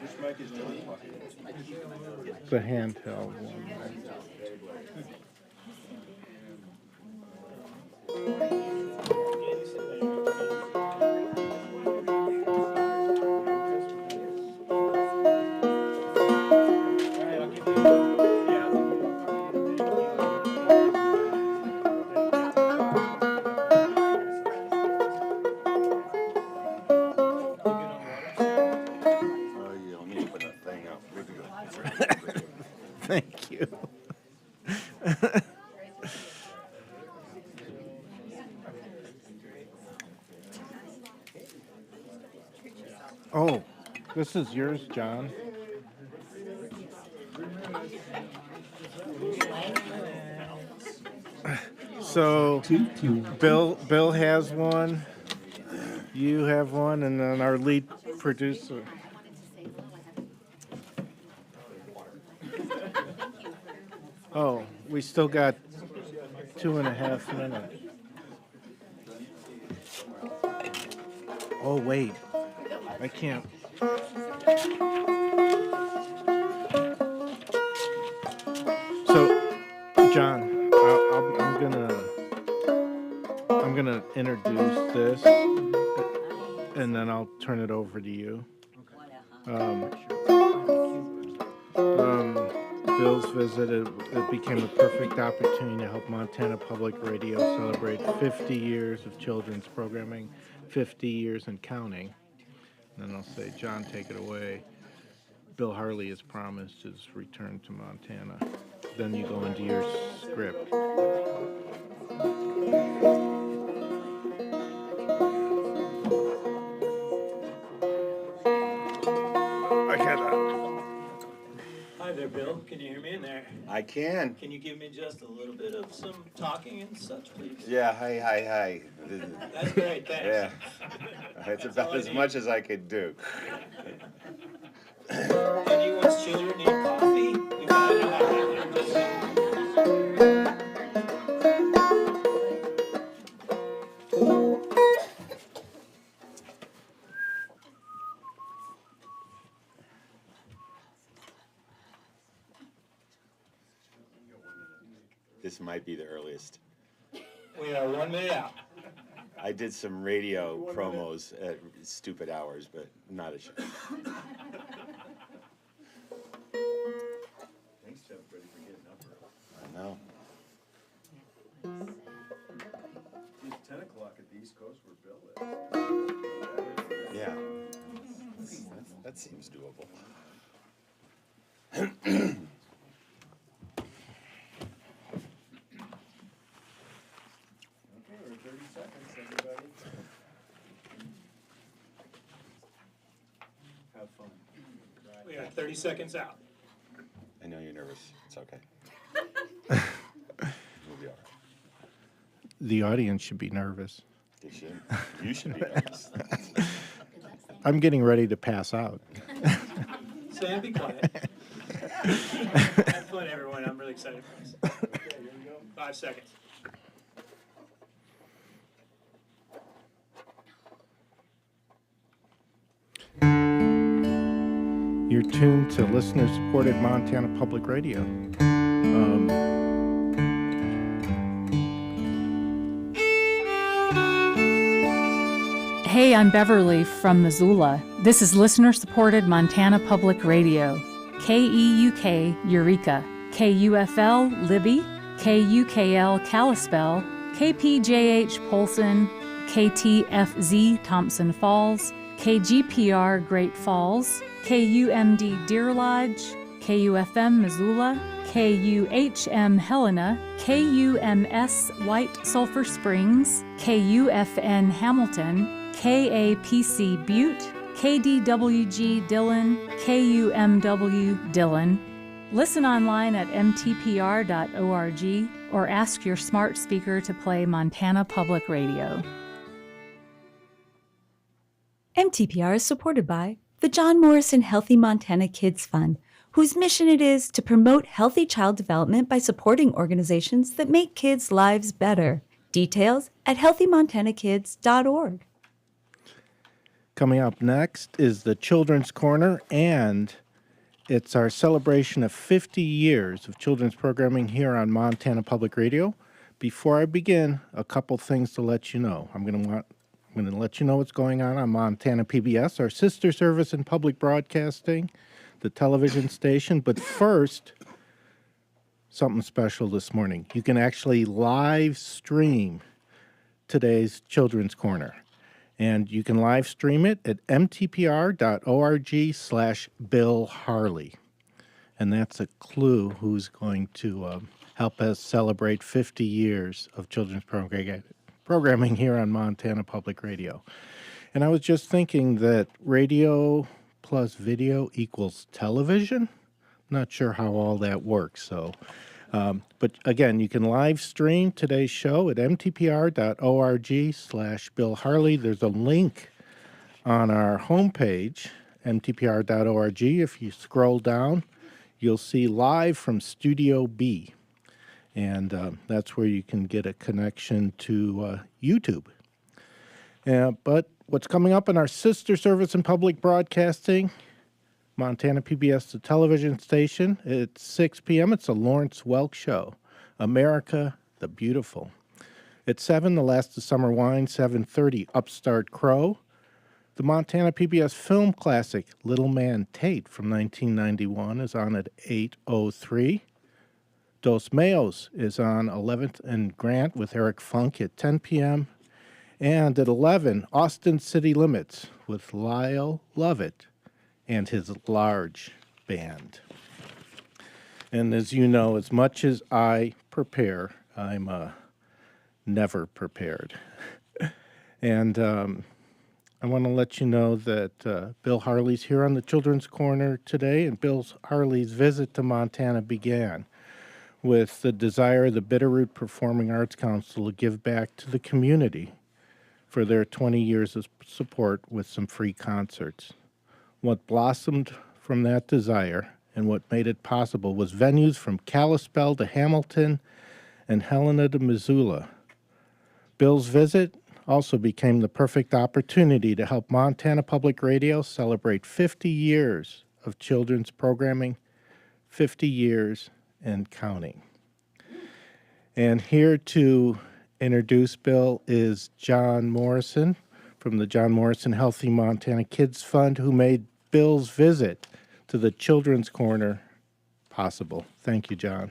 Which mic is John talking? The handheld one. Thank you. Oh, this is yours, John. So, Bill has one, you have one, and then our lead producer. Oh, we still got 2.5 minutes. Oh, wait. I can't. So, John, I'm gonna introduce this, and then I'll turn it over to you. Bill's visit, it became a perfect opportunity to help Montana Public Radio celebrate 50 years of children's programming, 50 years and counting. And then I'll say, John, take it away. Bill Harley has promised his return to Montana. Then you go into your script. Hi there, Bill. Can you hear me in there? I can. Can you give me just a little bit of some talking and such, please? Yeah, hi. That's great, thanks. Yeah, it's about as much as I could do. Anyone's children need coffee? We got it. This might be the earliest. We are 1 minute out. I did some radio promos at stupid hours, but not a show. Thanks to everybody for getting up early. I know. It's 10 o'clock at the East Coast where Bill is. Yeah. That seems doable. We are 30 seconds out. I know you're nervous. It's okay. We'll be all right. The audience should be nervous. They should. You should be nervous. I'm getting ready to pass out. Sam, be quiet. Have fun, everyone. I'm really excited for this. Okay, here we go. 5 seconds. You're tuned to listener-supported Montana Public Radio. Hey, I'm Beverly from Missoula. This is listener-supported Montana Public Radio. KEUK Eureka, KUFL Libby, KUKL Kalispell, KPJH Polson, KTFZ Thompson Falls, KGPR Great Falls, KUMD Deer Lodge, KUFM Missoula, KUHM Helena, KUMS White Sulphur Springs, KUFN Hamilton, KAPC Butte, KDWG Dillon, KUMW Dillon. Listen online at mtpr.org or ask your smart speaker to play Montana Public Radio. MTPR is supported by the John Morrison Healthy Montana Kids Fund, whose mission it is to promote healthy child development by supporting organizations that make kids' lives better. Details at healthymontanakids.org. Coming up next is the Children's Corner, and it's our celebration of 50 years of children's programming here on Montana Public Radio. Before I begin, a couple things to let you know. I'm going to let you know what's going on Montana PBS, our sister service in public broadcasting, the television station. But first, something special this morning. You can actually live stream today's Children's Corner. And you can live stream it at mtpr.org/Bill Harley. And that's a clue who's going to help us celebrate 50 years of children's programming here on Montana Public Radio. And I was just thinking that radio plus video equals television. Not sure how all that works, so... but again, you can live stream today's show at mtpr.org/Bill Harley. There's a link on our homepage, mtpr.org. If you scroll down, you'll see Live from Studio B. And that's where you can get a connection to YouTube. But what's coming up in our sister service in public broadcasting, Montana PBS, the television station, at 6 p.m. It's a Lawrence Welk Show, America the Beautiful. At 7, The Last of Summer Wine, 7:30, Upstart Crow. The Montana PBS film classic, Little Man Tate from 1991, is on at 8:03. Dos Mayos is on 11th and Grant with Eric Funk at 10 p.m. And at 11, Austin City Limits with Lyle Lovett and his large band. And as you know, as much as I prepare, I'm never prepared. And I want to let you know that Bill Harley's here on the Children's Corner today, and Bill Harley's visit to Montana began with the desire of the Bitterroot Performing Arts Council to give back to the community for their 20 years of support with some free concerts. What blossomed from that desire and what made it possible was venues from Kalispell to Hamilton and Helena to Missoula. Bill's visit also became the perfect opportunity to help Montana Public Radio celebrate 50 years of children's programming, 50 years and counting. And here to introduce Bill is John Morrison from the John Morrison Healthy Montana Kids Fund, who made Bill's visit to the Children's Corner possible. Thank you, John.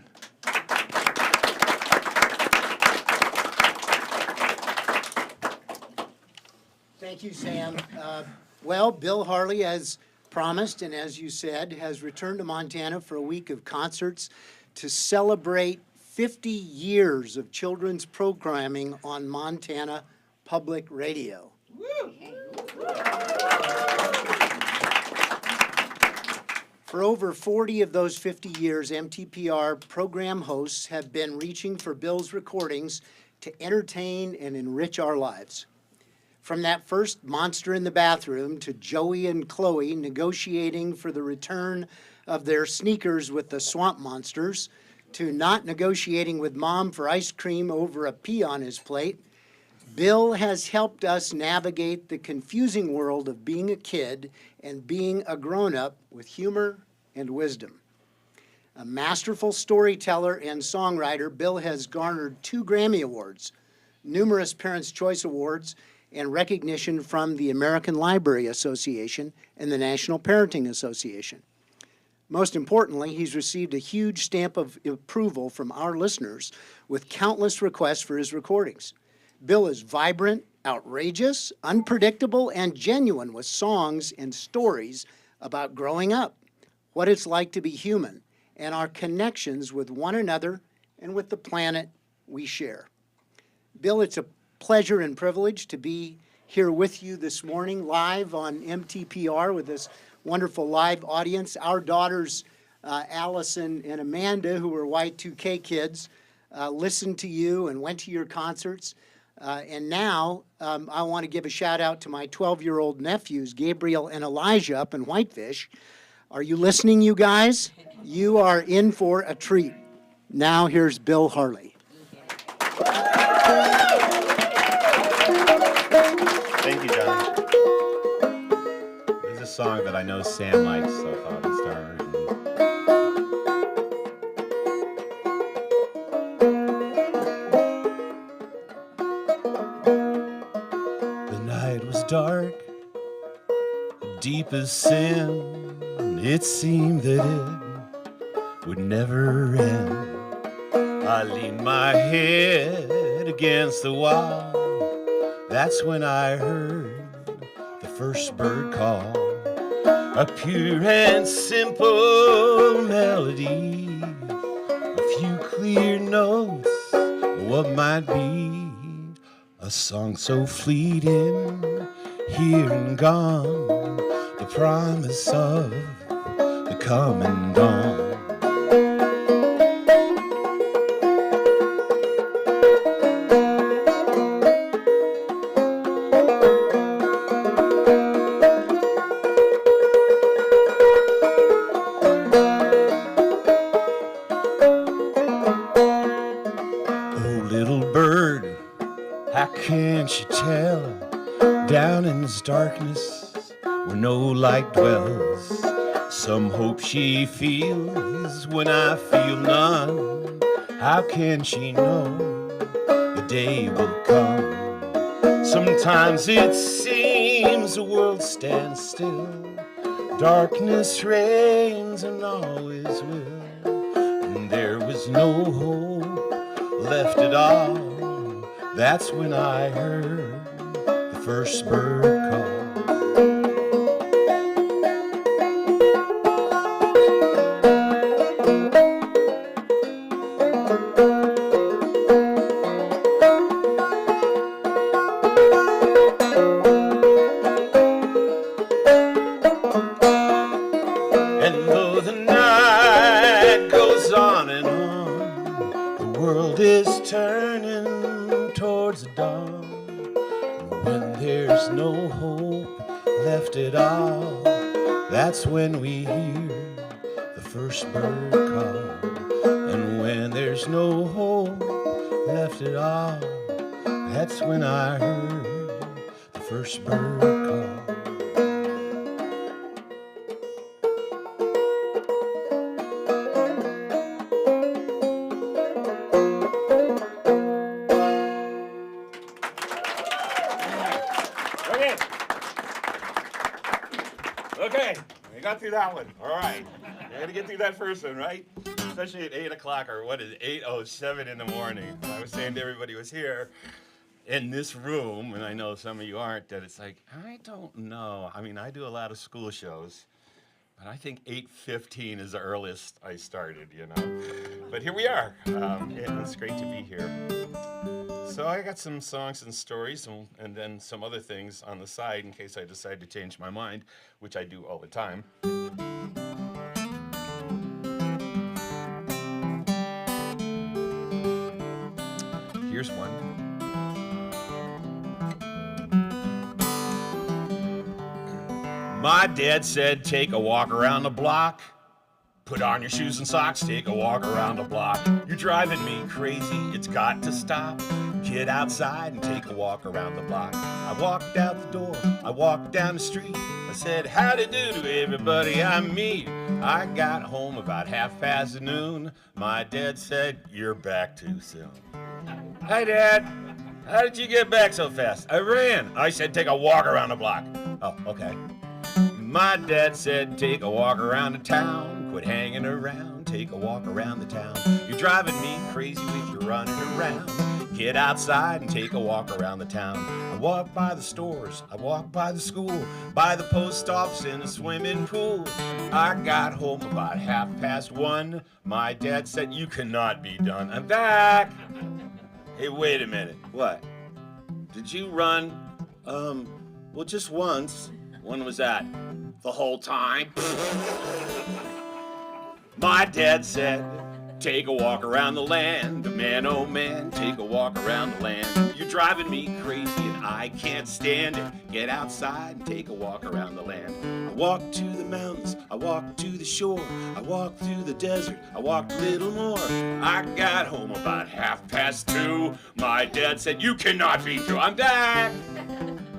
Thank you, Sam. Well, Bill Harley, as promised and as you said, has returned to Montana for a week of concerts to celebrate 50 years of children's programming on Montana Public Radio. For over 40 of those 50 years, MTPR program hosts have been reaching for Bill's recordings to entertain and enrich our lives. From that first Monster in the Bathroom to Joey and Chloe negotiating for the return of their sneakers with the Swamp Monsters, to not negotiating with Mom for ice cream over a pea on his plate, Bill has helped us navigate the confusing world of being a kid and being a grown-up with humor and wisdom. A masterful storyteller and songwriter, Bill has garnered 2 Grammy Awards, numerous Parents' Choice Awards, and recognition from the American Library Association and the National Parenting Association. Most importantly, he's received a huge stamp of approval from our listeners with countless requests for his recordings. Bill is vibrant, outrageous, unpredictable, and genuine with songs and stories about growing up, what it's like to be human, and our connections with one another and with the planet we share. Bill, it's a pleasure and privilege to be here with you this morning live on MTPR with this wonderful live audience. Our daughters, Allison and Amanda, who are Y2K kids, listened to you and went to your concerts. And now I want to give a shout out to my 12-year-old nephews, Gabriel and Elijah, up in Whitefish. Are you listening, you guys? You are in for a treat. Now here's Bill Harley. Thank you, John. This is a song that I know Sam likes, so I thought I'd start. The night was dark, deep as sin. It seemed that it would never end. I leaned my head against the wall. That's when I heard the first bird call. A pure and simple melody, a few clear notes, what might be a song so fleeting, here and gone, the promise of the coming dawn. Can't you tell, down in this darkness where no light dwells, some hope she feels when I feel none? How can she know the day will come? Sometimes it seems the world stands still, darkness reigns and always will, and there was no hope left at all. That's when I heard the first bird call. And though the night goes on and on, the world is turning towards the dawn. When there's no hope left at all, that's when we hear the first bird call. And when there's no hope left at all, that's when I heard the first bird call. Okay, we got through that one. All right. We had to get through that first one, right? Especially at 8 o'clock, or what is it, 8:07 in the morning. I was saying to everybody who was here in this room, and I know some of you aren't, that it's like, I don't know. I mean, I do a lot of school shows, but I think 8:15 is the earliest I started, you know. But here we are. Yeah, it's great to be here. So I got some songs and stories and then some other things on the side in case I decide to change my mind, which I do all the time. Here's one. My dad said, take a walk around the block. Put on your shoes and socks, take a walk around the block. You're driving me crazy, it's got to stop. Get outside and take a walk around the block. I walked out the door, I walked down the street. I said, howdy do to everybody I meet. I got home about noon. My dad said, you're back too soon. Hi, Dad. How did you get back so fast? I ran. I said, take a walk around the block. Oh, okay. My dad said, take a walk around the town. Quit hanging around, take a walk around the town. You're driving me crazy with your running around. Get outside and take a walk around the town. I walk by the stores, I walk by the school, by the post office and the swimming pool. I got home about 1:30. My dad said, you cannot be done. I'm back. Hey, wait a minute. What? Did you run? Well, just once. When was that? The whole time? My dad said, take a walk around the land. Man, oh man, take a walk around the land. You're driving me crazy and I can't stand it. Get outside and take a walk around the land. I walked to the mountains, I walked to the shore, I walked through the desert, I walked a little more. I got home about 2:30. My dad said, you cannot be true. I'm back.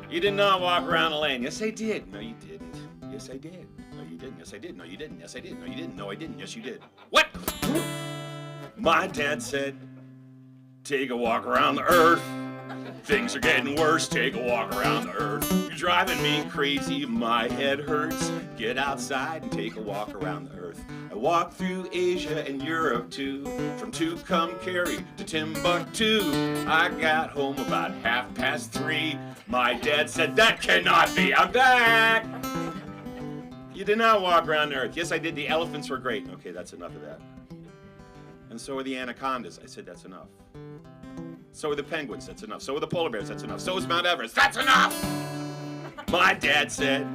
You did not walk around the land. Yes, I did. No, you didn't. Yes, I did. No, you didn't. Yes, I did. No, you didn't. Yes, I did. No, you didn't. No, I didn't. Yes, you did. What? My dad said, take a walk around the earth. Things are getting worse. Take a walk around the earth. You're driving me crazy. My head hurts. Get outside and take a walk around the earth. I walked through Asia and Europe too. From Tucumcari to Timbuktu. I got home about 3:30. My dad said, that cannot be. I'm back. You did not walk around the earth. Yes, I did. The elephants were great. Okay, that's enough of that. And so are the anacondas. I said, that's enough. So are the penguins. That's enough. So are the polar bears. That's enough. So is Mount Everest. That's enough. My dad said,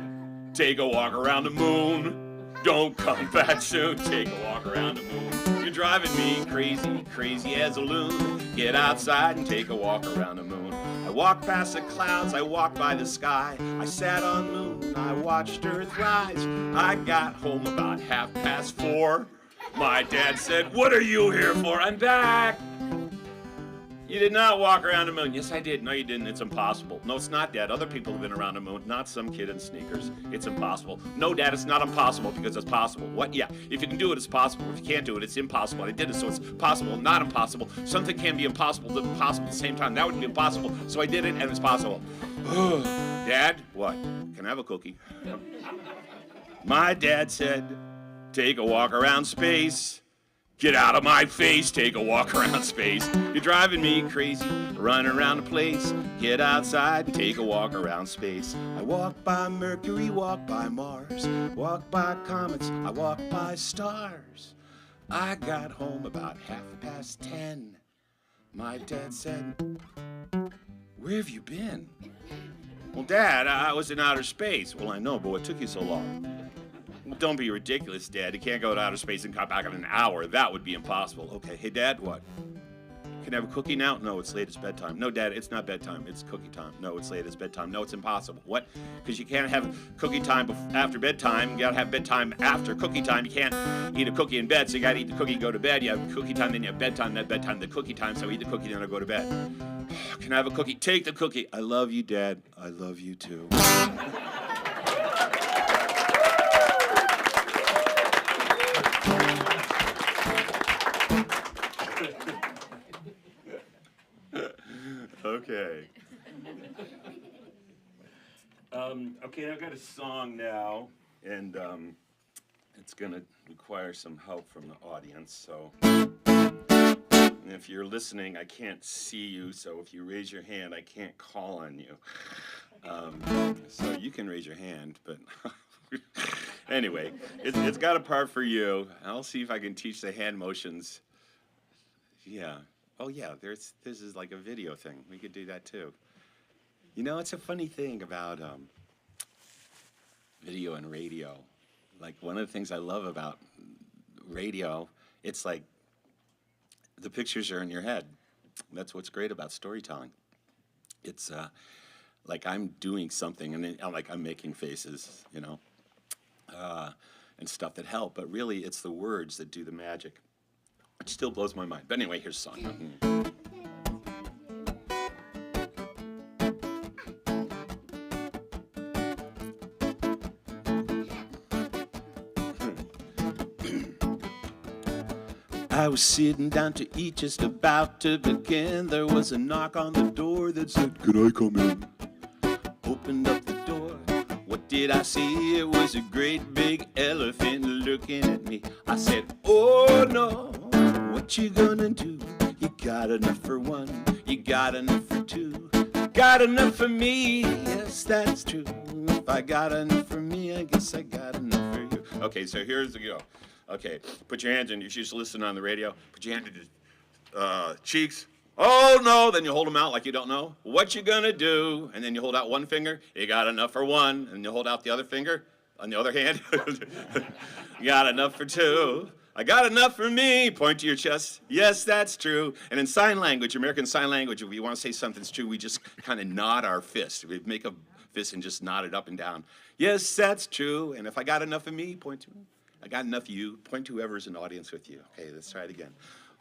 take a walk around the moon. Don't come back soon. Take a walk around the moon. You're driving me crazy, crazy as a loon. Get outside and take a walk around the moon. I walked past the clouds, I walked by the sky. I sat on the moon, I watched Earth rise. I got home about 4:30. My dad said, what are you here for? I'm back. You did not walk around the moon. Yes, I did. No, you didn't. It's impossible. No, it's not, Dad. Other people have been around the moon, not some kid in sneakers. It's impossible. No, Dad, it's not impossible because it's possible. What? Yeah. If you can do it, it's possible. If you can't do it, it's impossible. I did it, so it's possible, not impossible. Something can be impossible and possible at the same time. That would be impossible. So I did it, and it's possible. Dad, what? Can I have a cookie? My dad said, take a walk around space. Get out of my face, take a walk around space. You're driving me crazy, running around the place. Get outside and take a walk around space. I walk by Mercury, walk by Mars, walk by comets, I walk by stars. I got home about 10:30. My dad said, where have you been? Well, Dad, I was in outer space. Well, I know, but what took you so long? Don't be ridiculous, Dad. You can't go to outer space and come back in an hour. That would be impossible. Okay, hey, Dad, what? Can I have a cookie now? No, it's late. It's bedtime. No, Dad, it's not bedtime. It's cookie time. No, it's late. It's bedtime. No, it's impossible. What? Because you can't have cookie time after bedtime. You got to have bedtime after cookie time. You can't eat a cookie in bed, so you got to eat the cookie and go to bed. You have cookie time, then you have bedtime, then bedtime, then cookie time, so eat the cookie, then I go to bed. Can I have a cookie? Take the cookie. I love you, Dad. I love you, too. Okay. Okay, I've got a song now, and it's gonna require some help from the audience, so. And if you're listening, I can't see you, so if you raise your hand, I can't call on you. So you can raise your hand, but anyway, it's got a part for you. I'll see if I can teach the hand motions. Yeah. Oh yeah, this is like a video thing. We could do that too. You know, it's a funny thing about video and radio. Like one of the things I love about radio, it's like the pictures are in your head. That's what's great about storytelling. It's like I'm doing something and then I'm making faces, you know, and stuff that help. But really, it's the words that do the magic. It still blows my mind. But anyway, here's a song. I was sitting down to eat, just about to begin. There was a knock on the door that said, "Could I come in?" Opened up the door. What did I see? It was a great big elephant looking at me. I said, "Oh no. What you gonna do? You got enough for one, you got enough for two, got enough for me, yes, that's true. If I got enough for me, I guess I got enough for you." Okay, so here's the go. Okay, put your hands in, you should listen on the radio, put your hand in your cheeks. Oh no, then you hold them out like you don't know. What you gonna do? And then you hold out one finger, you got enough for one, and you hold out the other finger, on the other hand, you got enough for two. I got enough for me. Point to your chest. Yes, that's true. And in sign language, American Sign Language, if we want to say something's true, we just kind of nod our fist. We make a fist and just nod it up and down. Yes, that's true. And if I got enough of me, point to me. I got enough of you. Point to whoever's in the audience with you. Okay, let's try it again.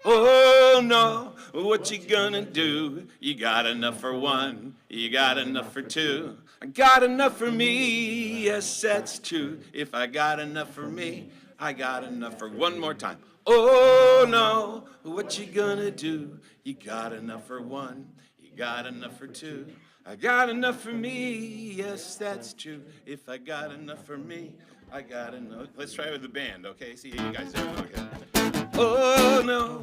Oh no, what you gonna do? You got enough for one, you got enough for two. I got enough for me, yes, that's true. If I got enough for me, I got enough for one more time. Oh no, what you gonna do? You got enough for one, you got enough for two. I got enough for me, yes, that's true. If I got enough for me, I got enough. Let's try it with the band, okay? See how you guys do. Okay. Oh no,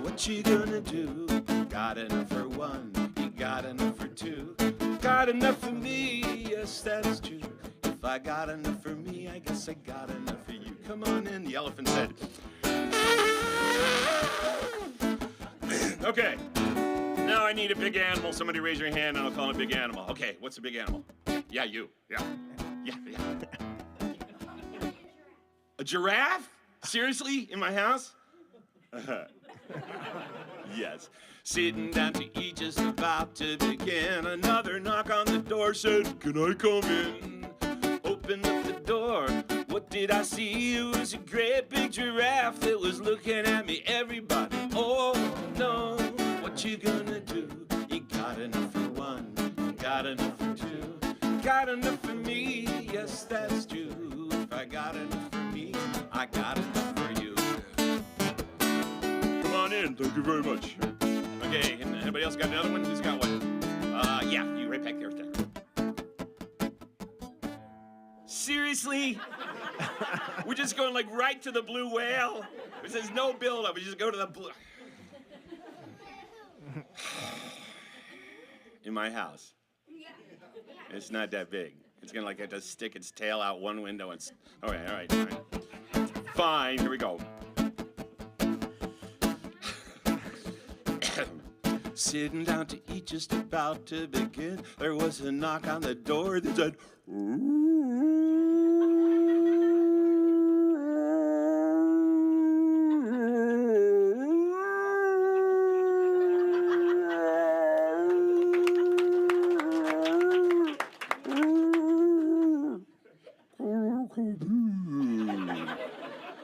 what you gonna do? Got enough for one, you got enough for two. Got enough for me, yes, that's true. If I got enough for me, I guess I got enough for you. Come on in, the elephant said. Okay, now I need a big animal. Somebody raise your hand and I'll call it a big animal. Okay, what's a big animal? Yeah, you. Yeah. A giraffe? Seriously? In my house? Yes. Sitting down to eat, just about to begin. Another knock on the door said, can I come in? Open up the door. What did I see? It was a great big giraffe that was looking at me. Everybody, oh no, what you gonna do? You got enough for one, you got enough for two. Got enough for me, yes, that's true. If I got enough for me, I got enough for you. Come on in, thank you very much. Okay, and anybody else got another one? Who's got one? Yeah, you right back there. Seriously? We're just going like right to the blue whale? There's no build up, we just go to the blue. In my house. It's not that big. It's gonna like have to stick its tail out one window and. All right. Fine, here we go. Sitting down to eat, just about to begin. There was a knock on the door that said,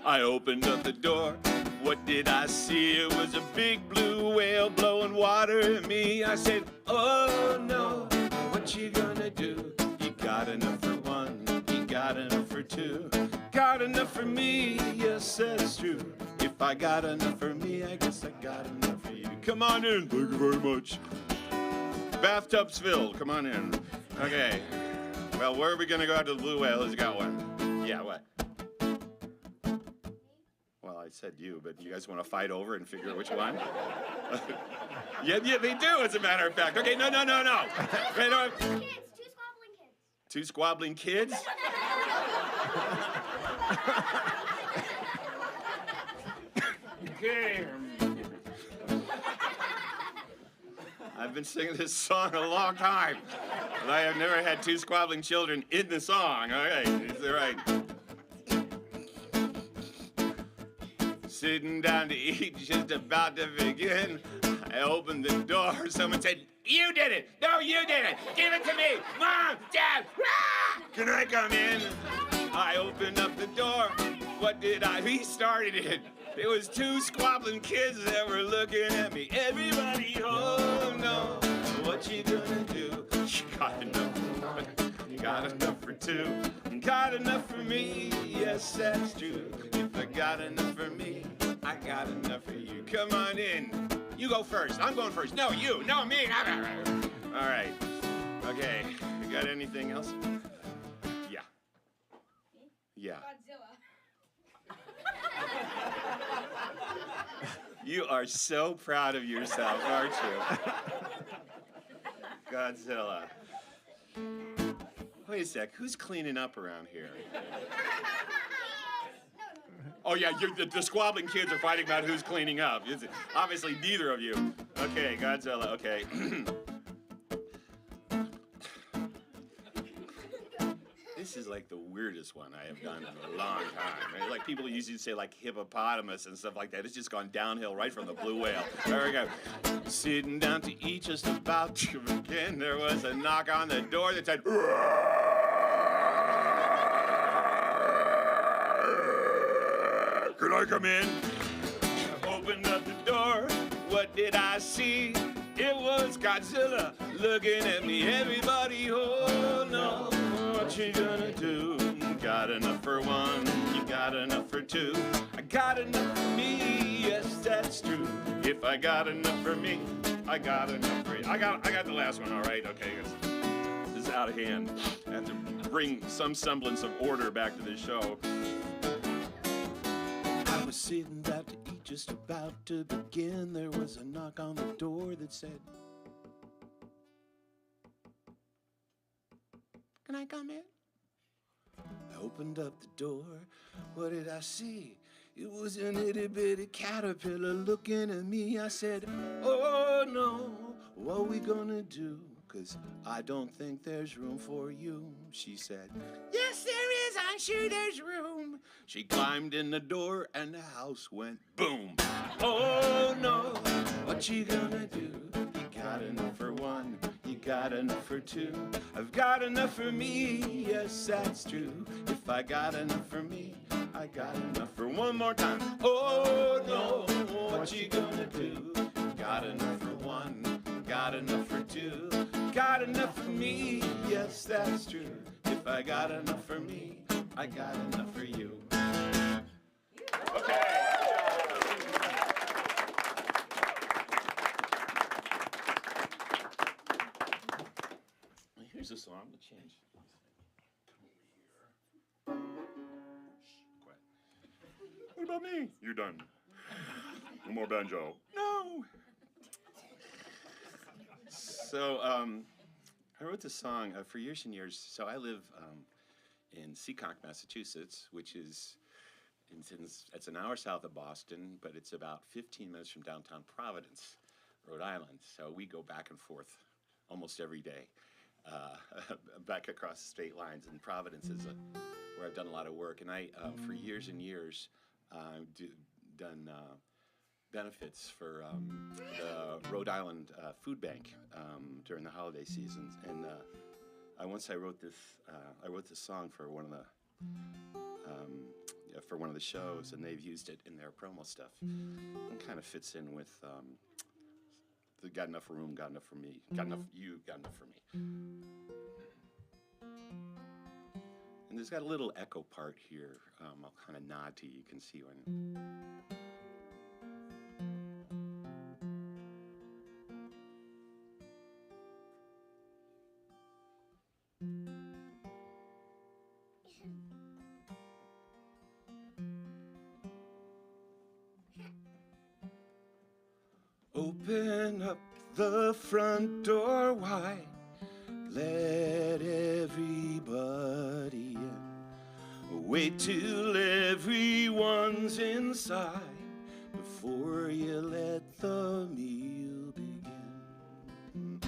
I opened up the door. What did I see? It was a big blue whale blowing water at me. I said, oh no, what you gonna do? You got enough for one, you got enough for two. Got enough for me, yes, that's true. If I got enough for me, I guess I got enough for you. Come on in, thank you very much. Bathtub's filled, come on in. Okay, well, where are we gonna go after the blue whale? Who's got one? Yeah, what? Well, I said you, but you guys want to fight over and figure out which one? Yeah, they do, as a matter of fact. Okay, no. Wait, no. Two squabbling kids? Okay. I've been singing this song a long time, but I have never had two squabbling children in the song. All right, is that right? Sitting down to eat, just about to begin. I opened the door. Someone said, you did it. No, you did it. Give it to me. Mom, Dad. Ah! Can I come in? I opened up the door. What did I? He started it. It was two squabbling kids that were looking at me. Everybody, oh no. What you gonna do? You got enough for one. You got enough for two. You got enough for me. Yes, that's true. If I got enough for me, I got enough for you. Come on in. You go first. I'm going first. No, you. No, me. All right. Okay. You got anything else? Yeah. Yeah. You are so proud of yourself, aren't you? Godzilla. Wait a sec. Who's cleaning up around here? Oh, yeah, the squabbling kids are fighting about who's cleaning up. It's obviously neither of you. Okay, Godzilla, okay. This This is like the weirdest one I have done in a long time. Right? Like people usually say like hippopotamus and stuff like that. It's just gone downhill right from the blue whale. There we go. Sitting down to eat, just about to begin. There was a knock on the door that said, "Can I come in?" I opened up the door. What did I see? It was Godzilla looking at me. Everybody, oh no, what you gonna do? Got enough for one, you got enough for two. I got enough for me, yes, that's true. If I got enough for me, I got enough for you. I got the last one, all right, okay. This is out of hand. I have to bring some semblance of order back to the show. I was sitting down to eat, just about to begin. There was a knock on the door that said, "Can I come in?" I opened up the door. What did I see? It was an itty bitty caterpillar looking at me. I said, "Oh no, what we gonna do? 'Cause I don't think there's room for you." She said, "Yes, there is. I'm sure there's room." She climbed in the door and the house went boom. Oh no, what you gonna do? You got enough for one, you got enough for two. I've got enough for me, yes, that's true. If I got enough for me, I got enough for one more time. Oh no, what you gonna do? Got enough for one, got enough for two. Got enough for me, yes, that's true. If I got enough for me, I got enough for you. Okay. Here's a song to change. Quiet. What about me? You're done. One more banjo. No. So I wrote this song for years and years. So I live in Seekonk, Massachusetts, which is it's an hour south of Boston, but it's about 15 minutes from downtown Providence, Rhode Island. So we go back and forth almost every day, back across the state lines. And Providence is where I've done a lot of work. And I, for years and years, done benefits for the Rhode Island Food Bank during the holiday seasons, and I wrote this song for one of the shows, and they've used it in their promo stuff. It kind of fits in with the "Got enough room, got enough for me, got enough you, got enough for me." And there's got a little echo part here. I'll kind of nod to you. You can see when. Open up the front door wide, let everybody in. Wait till everyone's inside before you let the meal begin.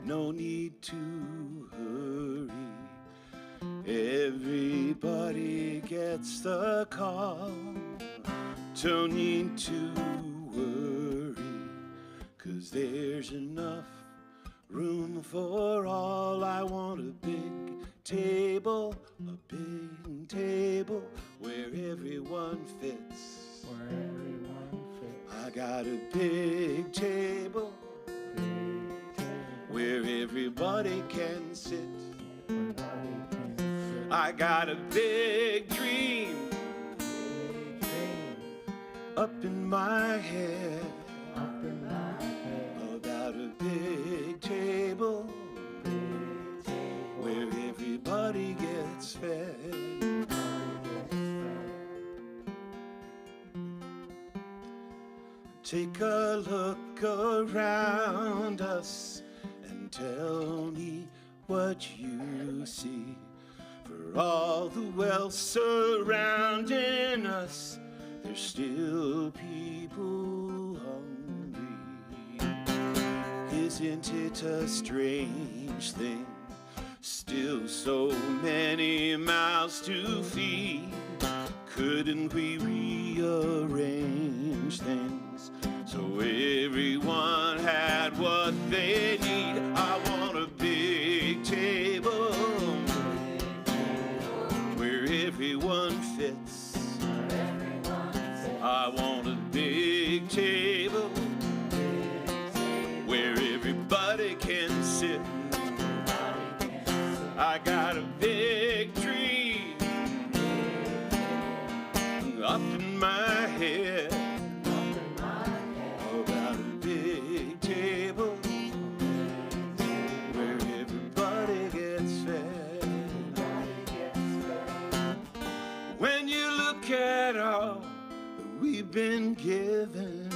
No need to hurry, everybody gets the call. Don't need to worry, 'cause there's enough room for all. I want a big table where everyone fits. I got a big table where everybody can sit. I got a big dream up in my head about a big table where everybody gets fed. Take a look around us and tell me what you see. For all the wealth surrounding us, there's still people hungry. Isn't it a strange thing? Still so many mouths to feed. Couldn't we rearrange things so everyone had what they need? I want a big table where everyone fits. I want a big table where everybody can sit. I got a big tree up in my head about a big table where everybody gets fed. When you look at all that we've been given,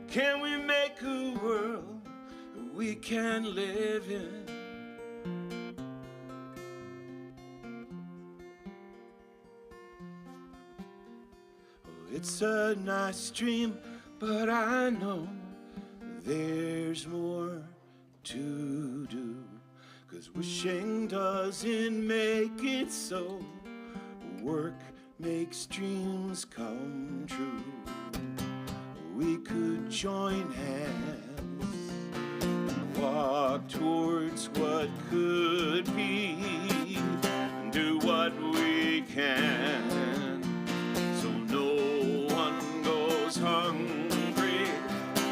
can we make a world that we can live in? It's a nice dream, but I know there's more to do. 'Cause wishing doesn't make it so. Work makes dreams come true. We could join hands and walk towards what could be, and do what we can. Hungry,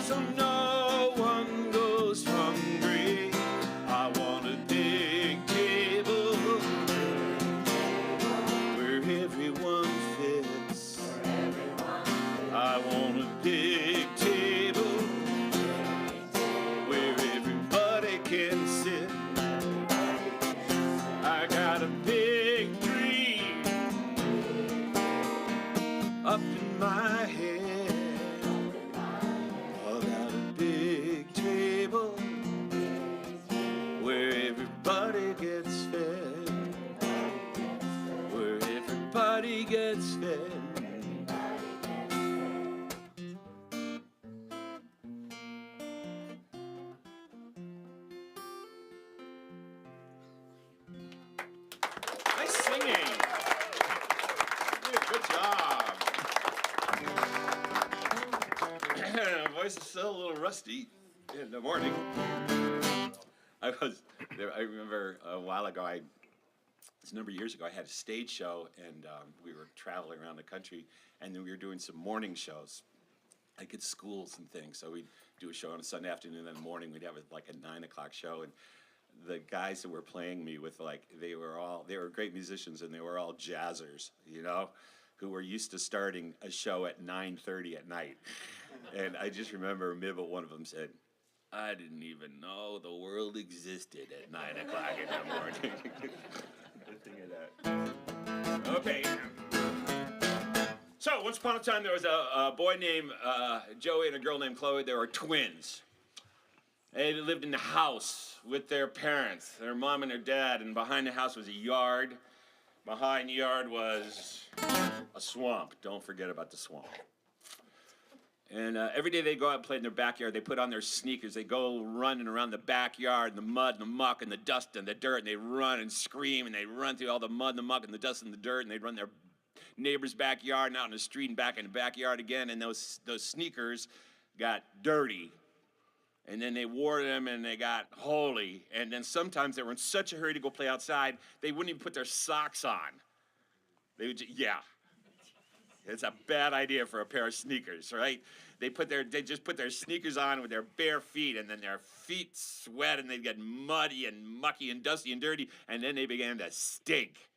so no one goes hungry. I want a big table where everyone fits. I want a big table where everybody can sit. I got a big dream up in my head. Everybody gets fed. Where everybody gets fed. Nice singing. Good job. Voice is still a little rusty in the morning. I remember a while ago, it's a number of years ago, I had a stage show, and we were traveling around the country, and then we were doing some morning shows, like at schools and things. So we'd do a show on a Sunday afternoon, and in the morning we'd have like a 9 o'clock show, and the guys that were playing me with, like, they were great musicians, and they were all jazzers, you know, who were used to starting a show at 9:30 at night. And I just remember one of them said, "I didn't even know the world existed at 9 o'clock in the morning." Good thing of that. Okay. So, once upon a time, there was a boy named Joey and a girl named Chloe. They were twins. They lived in the house with their parents, their mom and their dad, and behind the house was a yard. Behind the yard was a swamp. Don't forget about the swamp. And every day they go out and play in their backyard. They put on their sneakers. They go running around the backyard, the mud and the muck and the dust and the dirt. And they run and scream, and they run through all the mud and the muck and the dust and the dirt. And they run their neighbor's backyard and out in the street and back in the backyard again. And those sneakers got dirty. And then they wore them and they got holy. And then sometimes they were in such a hurry to go play outside, they wouldn't even put their socks on. They would just, yeah. It's a bad idea for a pair of sneakers, right? They just put their sneakers on with their bare feet, and then their feet sweat, and they get muddy and mucky and dusty and dirty, and then they began to stink.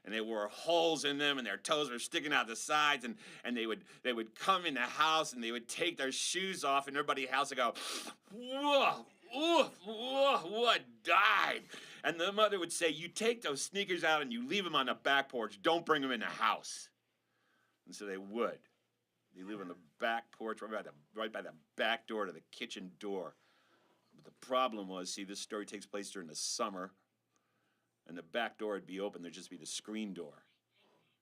And they wore holes in them, and their toes were sticking out the sides, and they would come in the house, and they would take their shoes off, and everybody in the house would go, "Whoa, what died?" And the mother would say, "You take those sneakers out and you leave them on the back porch. Don't bring them in the house." And so they would. They live on the back porch, right by the back door to the kitchen door. But the problem was, see, this story takes place during the summer, and the back door would be open. There'd just be the screen door.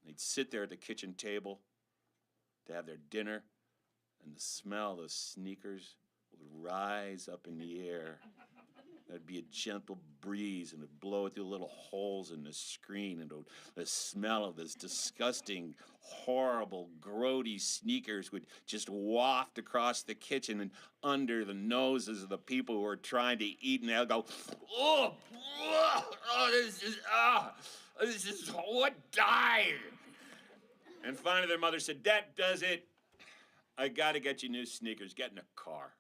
They'd sit there at the kitchen table to have their dinner, and the smell of those sneakers would rise up in the air. There'd be a gentle breeze, and it'd blow through little holes in the screen, and the smell of this disgusting, horrible, grody sneakers would just waft across the kitchen and under the noses of the people who were trying to eat, and they'll go, oh, this is what died. And finally their mother said, that does it. I gotta get you new sneakers. Get in a car.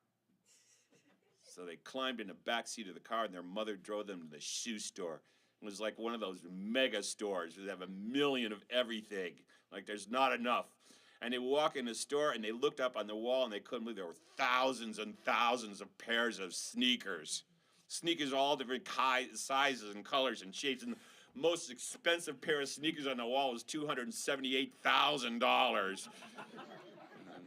So they climbed in the back seat of the car, and their mother drove them to the shoe store. It was like one of those mega stores that have 1 million of everything. Like there's not enough. And they walk in the store, and they looked up on the wall, and they couldn't believe there were thousands and thousands of pairs of sneakers. Sneakers all different sizes and colors and shapes. And the most expensive pair of sneakers on the wall was $278,000.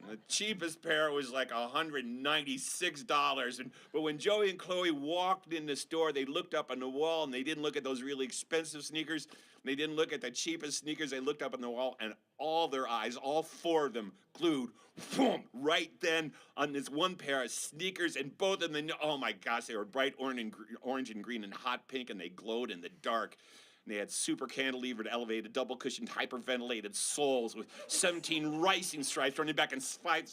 The cheapest pair was like $196. But when Joey and Chloe walked in the store, they looked up on the wall, and they didn't look at those really expensive sneakers. They didn't look at the cheapest sneakers. They looked up on the wall, and all their eyes, all four of them, glued, boom, right then on this one pair of sneakers. And both of them, oh my gosh, they were bright orange and green and hot pink, and they glowed in the dark. And they had super cantilevered, elevated, double cushioned, hyperventilated soles with 17 racing stripes running back and forth,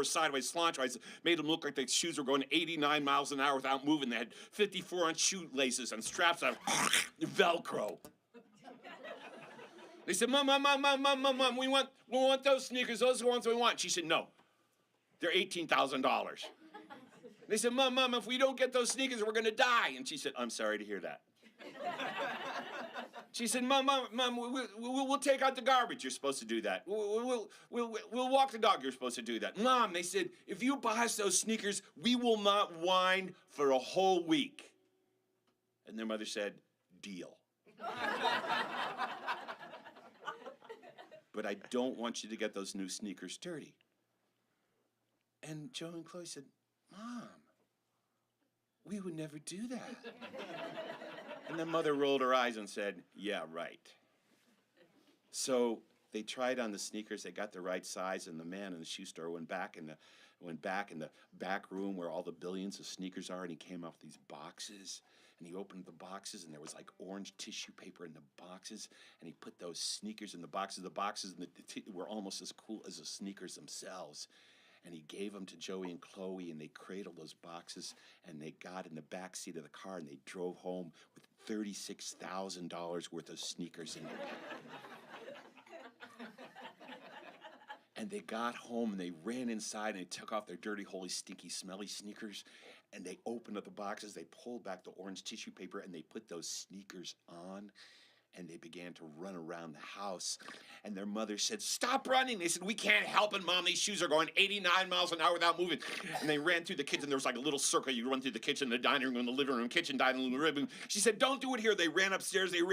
sideways, slantwise. Made them look like the shoes were going 89 miles an hour without moving. They had 54-inch shoelaces and straps of Velcro. They said, Mom, we want those sneakers. Those are the ones we want. She said, no, they're $18,000. They said, Mom, if we don't get those sneakers, we're going to die. And she said, I'm sorry to hear that. She said, Mom, we'll take out the garbage. You're supposed to do that. We'll walk the dog. You're supposed to do that. Mom, they said, if you buy us those sneakers, we will not whine for a whole week. And their mother said, deal. But I don't want you to get those new sneakers dirty. And Joe and Chloe said, Mom, we would never do that. And the mother rolled her eyes and said, yeah, right. So they tried on the sneakers. They got the right size, and the man in the shoe store went back in the back room where all the billions of sneakers are, and he came out with these boxes. And he opened the boxes, and there was like orange tissue paper in the boxes, and he put those sneakers in the boxes. The boxes were almost as cool as the sneakers themselves. And he gave them to Joey and Chloe, and they cradled those boxes, and they got in the back seat of the car, and they drove home with $36,000 worth of sneakers in it. And they got home, and they ran inside, and they took off their dirty, holy, stinky, smelly sneakers, and they opened up the boxes. They pulled back the orange tissue paper, and they put those sneakers on, and they began to run around the house. And their mother said, stop running. They said, we can't help it, Mom. These shoes are going 89 miles an hour without moving. And they ran through the kitchen. There was like a little circle. You run through the kitchen, the dining room, the living room, kitchen, dining room, living room. She said, don't do it here. They ran upstairs. And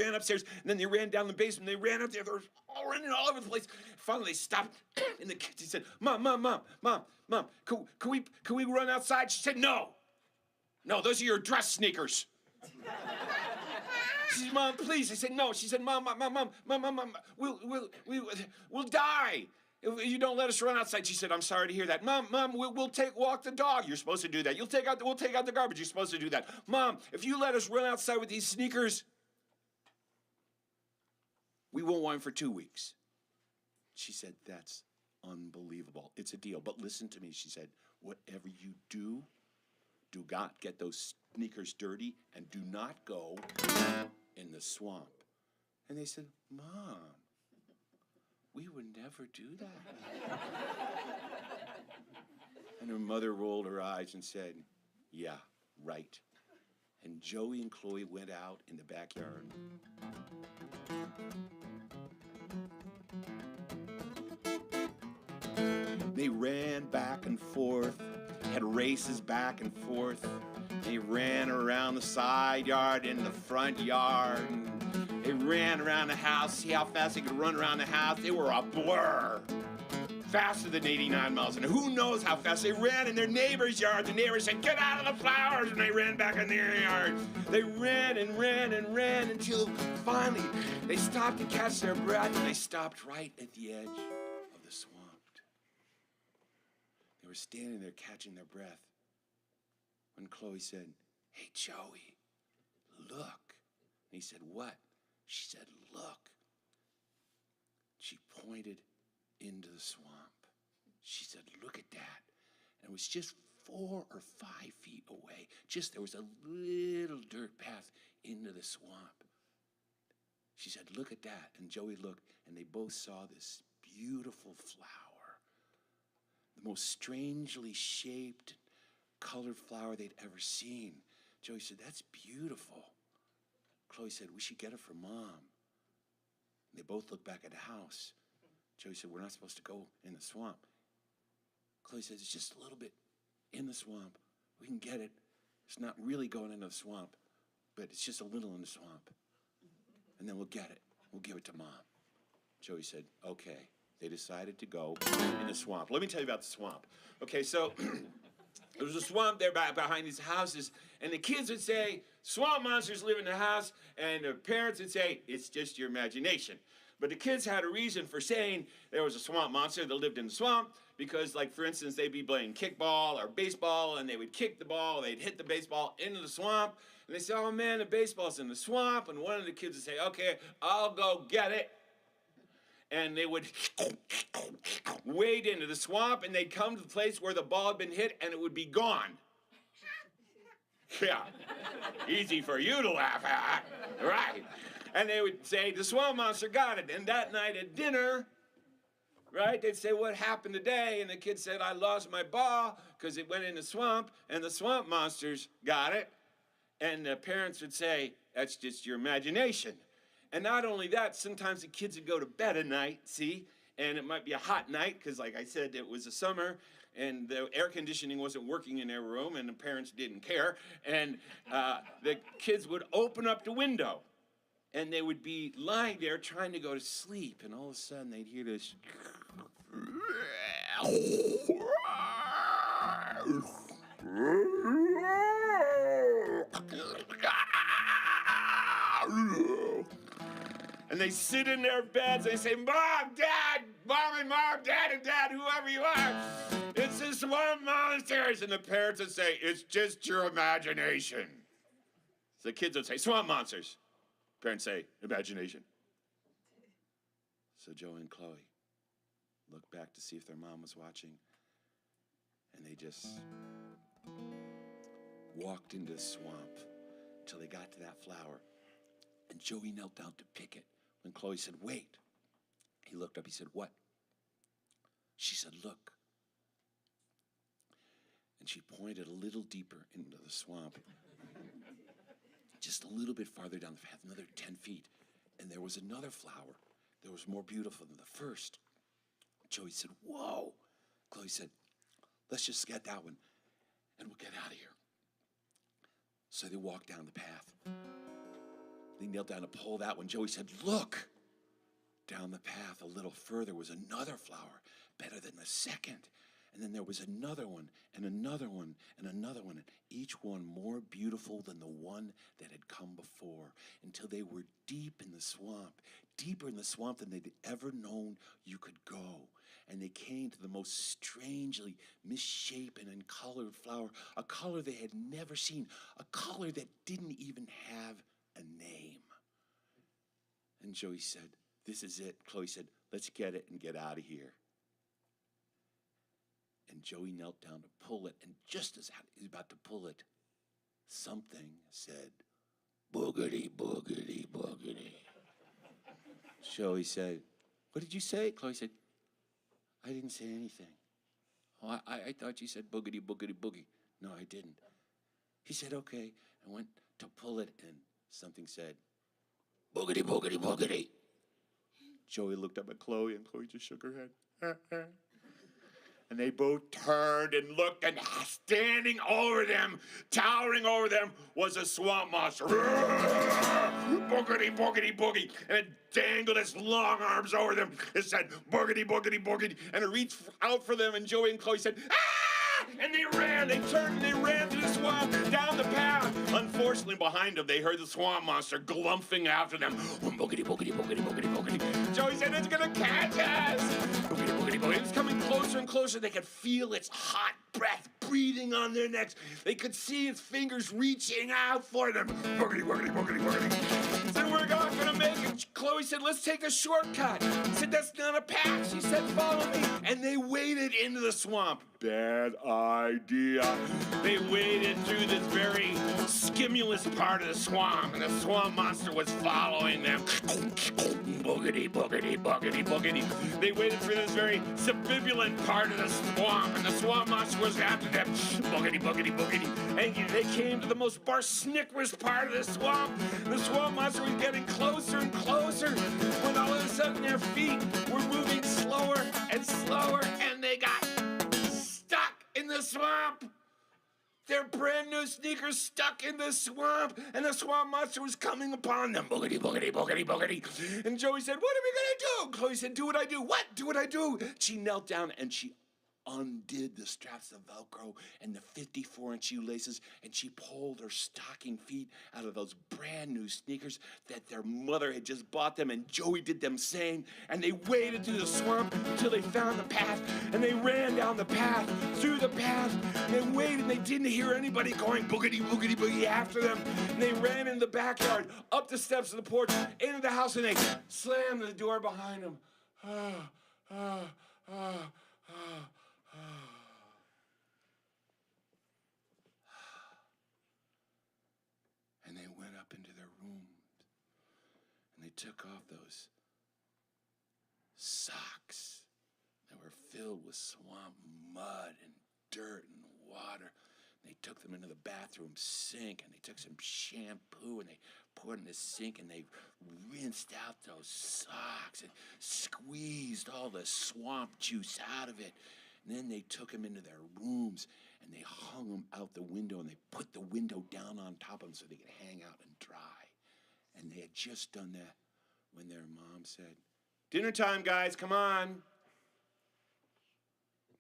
then they ran down the basement. They ran up there. They were all running all over the place. Finally, they stopped in the kitchen. She said, Mom, can we run outside? She said, no, those are your dress sneakers. She said, Mom, please. I said, no. She said, Mom, we'll die if you don't let us run outside. She said, I'm sorry to hear that. Mom, we'll walk the dog. You're supposed to do that. We'll take out the garbage. You're supposed to do that. Mom, if you let us run outside with these sneakers, we won't whine for 2 weeks. She said, that's unbelievable. It's a deal. But listen to me. She said, whatever you do not get those sneakers dirty, and do not go in the swamp. And they said, Mom, we would never do that. And her mother rolled her eyes and said, yeah, right. And Joey and Chloe went out in the backyard. They ran back and forth, had races back and forth. They ran around the side yard and the front yard. They ran around the house, see how fast they could run around the house. They were a blur. Faster than 89 miles an hour. Who knows how fast they ran in their neighbor's yard. The neighbor said, get out of the flowers, and they ran back in their yard. They ran and ran and ran until finally they stopped to catch their breath, and they stopped right at the edge of the swamp. They were standing there catching their breath. when Chloe said, "Hey, Joey, look." And he said, "What?" She said, "Look." She pointed into the swamp. She said, "Look at that." And it was just 4 or 5 feet away. There was a little dirt path into the swamp. She said, "Look at that." And Joey looked, and they both saw this beautiful flower, the most strangely shaped, colored flower they'd ever seen. Joey said, "That's beautiful." Chloe said, "We should get it for Mom." They both looked back at the house. Joey said, "We're not supposed to go in the swamp." Chloe said, "It's just a little bit in the swamp. We can get it. It's not really going into the swamp, but it's just a little in the swamp. And then we'll get it. We'll give it to Mom." Joey said, "Okay." They decided to go in the swamp. Let me tell you about the swamp. Okay, so there was a swamp there behind these houses, and the kids would say, "Swamp monsters live in the house," and the parents would say, "It's just your imagination." But the kids had a reason for saying there was a swamp monster that lived in the swamp, because, like, for instance, they'd be playing kickball or baseball, and they would kick the ball, they'd hit the baseball into the swamp, and they say, "Oh man, the baseball's in the swamp," and one of the kids would say, "Okay, I'll go get it." And they would wade into the swamp, and they'd come to the place where the ball had been hit, and it would be gone. Yeah, easy for you to laugh at, right? And they would say, "The swamp monster got it." And that night at dinner, right, they'd say, "What happened today?" And the kid said, "I lost my ball because it went in the swamp, and the swamp monsters got it." And the parents would say, "That's just your imagination." And not only that, sometimes the kids would go to bed at night, see, and it might be a hot night because, like I said, it was a summer, and the air conditioning wasn't working in their room, and the parents didn't care. And the kids would open up the window, and they would be lying there trying to go to sleep, and all of a sudden they'd hear this. And they sit in their beds, they say, "Mom, Dad, Mom and Mom, Dad and Dad, whoever you are, it's the swamp monsters." And the parents would say, "It's just your imagination." So the kids would say, "Swamp monsters." Parents say, "Imagination." So Joe and Chloe looked back to see if their mom was watching, and they just walked into the swamp till they got to that flower. And Joey knelt down to pick it. When Chloe said, "Wait," he looked up, he said, "What?" She said, "Look." And she pointed a little deeper into the swamp, just a little bit farther down the path, another 10 feet. And there was another flower that was more beautiful than the first. Joey said, "Whoa." Chloe said, "Let's just get that one, and we'll get out of here." So they walked down the path. They knelt down to pull that one. Joey said, "Look." Down the path a little further was another flower, better than the second. And then there was another one, and another one, and another one, and each one more beautiful than the one that had come before, until they were deep in the swamp, deeper in the swamp than they'd ever known you could go. And they came to the most strangely misshapen and colored flower, a color they had never seen, a color that didn't even have a name. And Joey said, "This is it." Chloe said, "Let's get it and get out of here." And Joey knelt down to pull it, and just as he was about to pull it, something said, "Boogity, boogity, boogity." Joey said, "What did you say?" Chloe said, "I didn't say anything." "Oh, I thought you said boogity, boogity, boogie." "No, I didn't." He said, "Okay," and went to pull it, and something said, "Boogity, boogity, boogity." Joey looked up at Chloe, and Chloe just shook her head. And they both turned and looked, and standing over them, towering over them, was a swamp monster. Boogity, boogity, boogie. And it dangled its long arms over them. It said, "Boogity, boogity, boogity." And it reached out for them, and Joey and Chloe said, "Ah!" And they ran. They turned and they ran through the swamp, down the path. Unfortunately, behind them, they heard the swamp monster glumphing after them. Boogity, boogity, boogity, boogity, boogity. Joey said, "It's going to catch us." Boogity, boogity, boogity. It was coming closer and closer. They could feel its hot breath breathing on their necks. They could see his fingers reaching out for them. Boogity, boogity, boogity, boogity. He said, we're not going to make it. Chloe said, let's take a shortcut. He said, that's not a path. She said, follow me. And they waded into the swamp. Bad idea. They waded through this very skimulous part of the swamp, and the swamp monster was following them. Boogity, boogity, boogity, boogity. They waded through this very subibulant part of the swamp, and the swamp monster was after them. Boogity, boogity, boogity. And they came to the most barsnickers part of the swamp. The swamp monster was getting closer and closer, when all of a sudden their feet were moving slower and slower, and they got stuck in the swamp. Their brand new sneakers stuck in the swamp, and the swamp monster was coming upon them. Boogity, boogity, boogity, boogity. And Joey said, what are we gonna do? Chloe said, do what I do. What? Do what I do. She knelt down and she undid the straps of Velcro and the 54-inch shoelaces, and she pulled her stocking feet out of those brand new sneakers that their mother had just bought them, and Joey did them same, and they waded through the swamp until they found the path, and they ran down the path, through the path, and they waited, and they didn't hear anybody going boogity, boogity, boogie after them, and they ran into the backyard, up the steps of the porch, into the house, and they slammed the door behind them. And they went up into their rooms, and they took off those socks that were filled with swamp mud and dirt and water. They took them into the bathroom sink, and they took some shampoo, and they poured it in the sink, and they rinsed out those socks and squeezed all the swamp juice out of it. And then they took them into their rooms, and they hung them out the window, and they put the window down on top of them so they could hang out and dry. And they had just done that when their mom said, dinner time, guys, come on.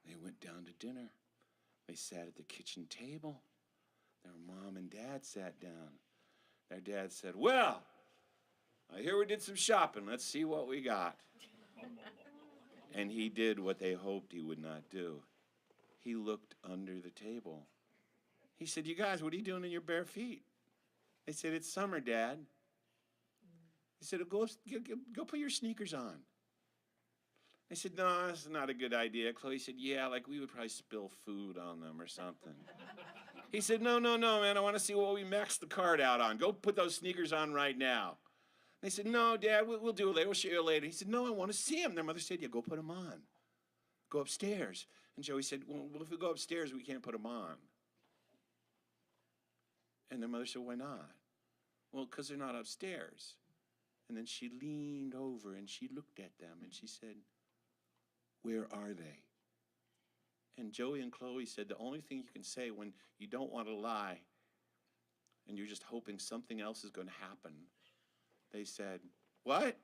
They went down to dinner. They sat at the kitchen table. Their mom and dad sat down. Their dad said, well, I hear we did some shopping. Let's see what we got. And he did what they hoped he would not do. He looked under the table. He said, you guys, what are you doing in your bare feet? They said, it's summer, Dad. He said, go put your sneakers on. They said, no, that's not a good idea. Chloe said, yeah, like we would probably spill food on them or something. He said, no, man, I want to see what we maxed the card out on. Go put those sneakers on right now. They said, no, Dad, we'll do it later. We'll show you later. He said, no, I want to see them. Their mother said, yeah, go put them on. Go upstairs. And Joey said, well, if we go upstairs, we can't put them on. And their mother said, why not? Well, because they're not upstairs. And then she leaned over and she looked at them and she said, where are they? And Joey and Chloe said, the only thing you can say when you don't want to lie and you're just hoping something else is going to happen, they said, what?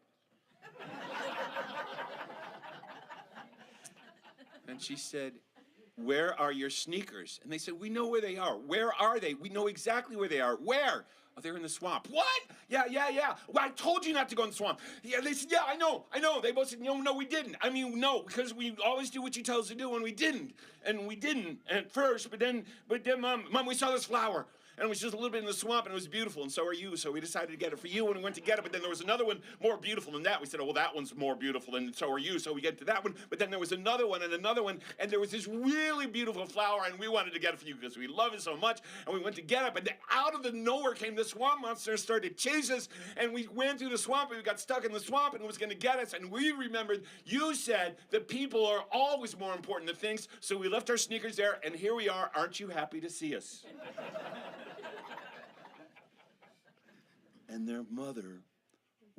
And she said, where are your sneakers? And they said, we know where they are. Where are they? We know exactly where they are. Where? Oh, they're in the swamp. What? Yeah. Well, I told you not to go in the swamp. Yeah, they said, yeah, I know. They both said, no, we didn't. I mean, no, because we always do what you tell us to do, and we didn't. And we didn't at first, but then, Mom, we saw this flower. And it was just a little bit in the swamp, and it was beautiful, and so are you. So we decided to get it for you, and we went to get it, but then there was another one more beautiful than that. We said, oh, well, that one's more beautiful, and so are you. So we get to that one, but then there was another one, and there was this really beautiful flower, and we wanted to get it for you because we love it so much, and we went to get it, but then out of the nowhere came the swamp monster and started to chase us, and we ran through the swamp, and we got stuck in the swamp, and it was going to get us, and we remembered you said that people are always more important than things, so we left our sneakers there, and here we are. Aren't you happy to see us? And their mother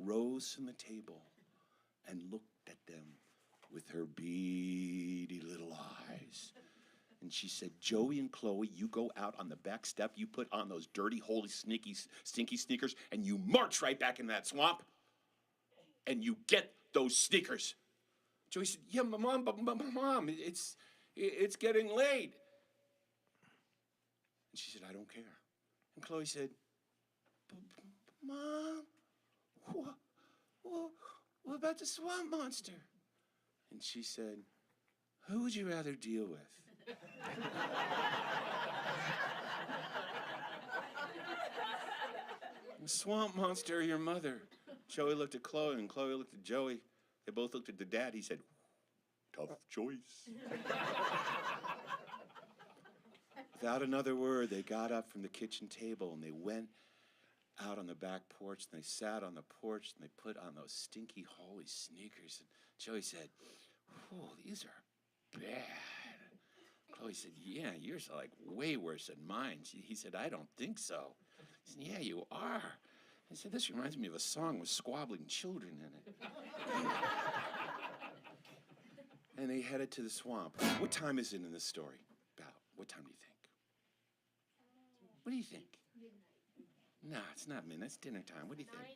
rose from the table and looked at them with her beady little eyes. And she said, Joey and Chloe, you go out on the back step, you put on those dirty, holy, stinky sneakers, and you march right back in that swamp, and you get those sneakers. Joey said, yeah, Mom, it's getting late. And she said, I don't care. And Chloe said, Mom, what about the swamp monster? And she said, who would you rather deal with? swamp monster or your mother? Joey looked at Chloe, and Chloe looked at Joey. They both looked at their dad. He said, tough choice. Without another word, they got up from the kitchen table, and they went out on the back porch, and they sat on the porch, and they put on those stinky Harley sneakers. And Joey said, oh, these are bad. Chloe said, yeah, yours are like way worse than mine. He said, I don't think so. He said, yeah, you are. He said, this reminds me of a song with squabbling children in it. And they headed to the swamp. What time is it in this story? About what time do you think? What do you think? No, it's not midnight. It's dinner time. What do you think? 9:30.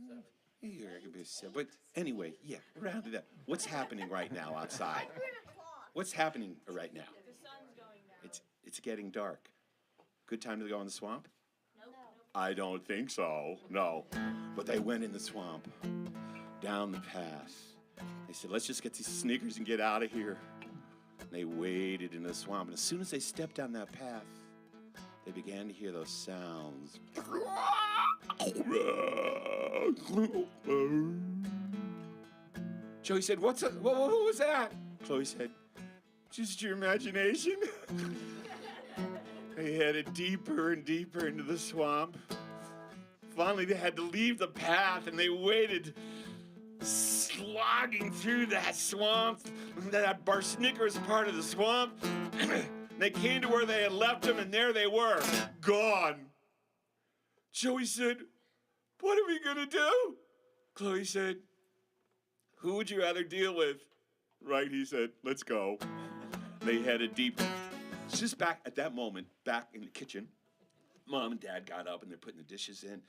No. You're gonna be a but anyway, yeah, around to that. What's happening right now outside? What's happening right now? The sun's going down. It's getting dark. Good time to go in the swamp? Nope. I don't think so. No. But they went in the swamp, down the path. They said, let's just get these sneakers and get out of here. And they waded in the swamp, and as soon as they stepped down that path, they began to hear those sounds. Joey said, what was that? Chloe said, just your imagination. They headed deeper and deeper into the swamp. Finally, they had to leave the path, and they waded, slogging through that swamp. That barsnickel was part of the swamp. They came to where they had left them, and there they were, gone. Joey said, what are we gonna do? Chloe said, who would you rather deal with? Right, he said, let's go. They headed deep. Just back at that moment, back in the kitchen, Mom and Dad got up, and they're putting the dishes in,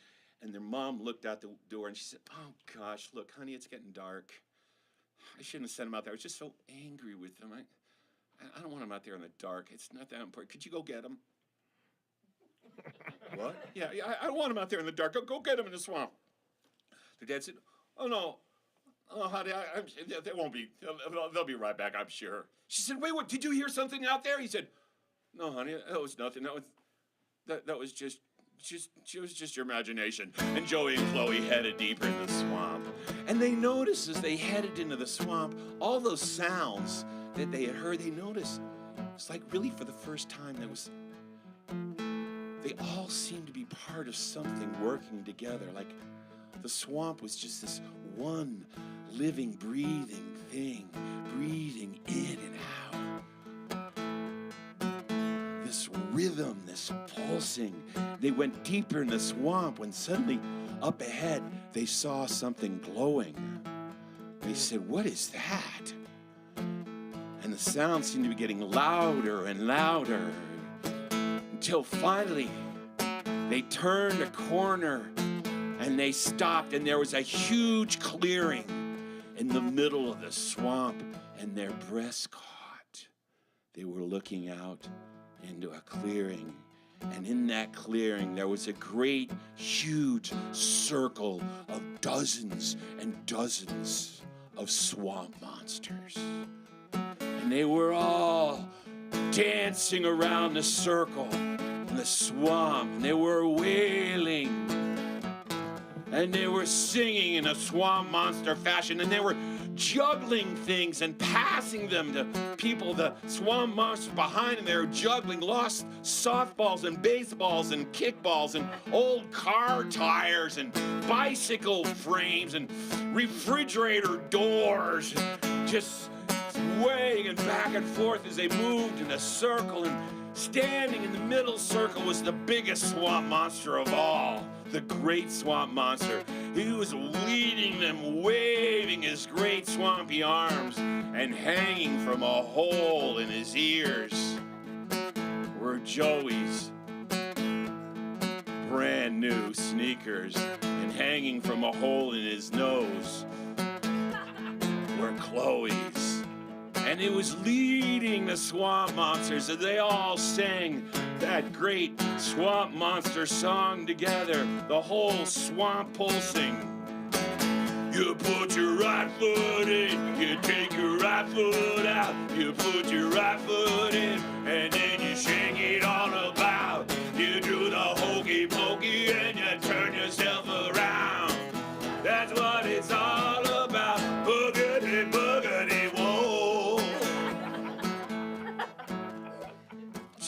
and their mom looked out the door, and she said, oh gosh, look, honey, it's getting dark. I shouldn't have sent them out there. I was just so angry with them. I don't want them out there in the dark. It's not that important. Could you go get them? What? Yeah, I don't want them out there in the dark. Go get them in the swamp. Their dad said, oh, no. Oh, honey, they won't be. They'll be right back, I'm sure. She said, wait, what? Did you hear something out there? He said, no, honey, that was nothing. That was just your imagination. And Joey and Chloe headed deeper in the swamp. And they noticed as they headed into the swamp, all those sounds that they had heard, they noticed. It's like really for the first time, they all seemed to be part of something working together. Like the swamp was just this one living, breathing thing, breathing in and out. This rhythm, this pulsing. They went deeper in the swamp when suddenly up ahead they saw something glowing. They said, what is that? And the sound seemed to be getting louder and louder until finally they turned a corner and they stopped, and there was a huge clearing in the middle of the swamp, and their breaths caught. They were looking out into a clearing, and in that clearing there was a great, huge circle of dozens and dozens of swamp monsters. And they were all dancing around the circle in the swamp, and they were wailing. And they were singing in a swamp monster fashion, and they were juggling things and passing them to people, the swamp monsters behind them. They were juggling lost softballs and baseballs and kickballs and old car tires and bicycle frames and refrigerator doors, just swaying and back and forth as they moved in a circle. And standing in the middle circle was the biggest swamp monster of all, the great swamp monster. He was leading them, waving his great swampy arms, and hanging from a hole in his ears were Joey's brand new sneakers, and hanging from a hole in his nose were Chloe's. And it was leading the swamp monsters as they all sang that great swamp monster song together, the whole swamp pulsing. You put your right foot in, you take your right foot out, you put your right foot in, and then you shake it all about. You do the hokey pokey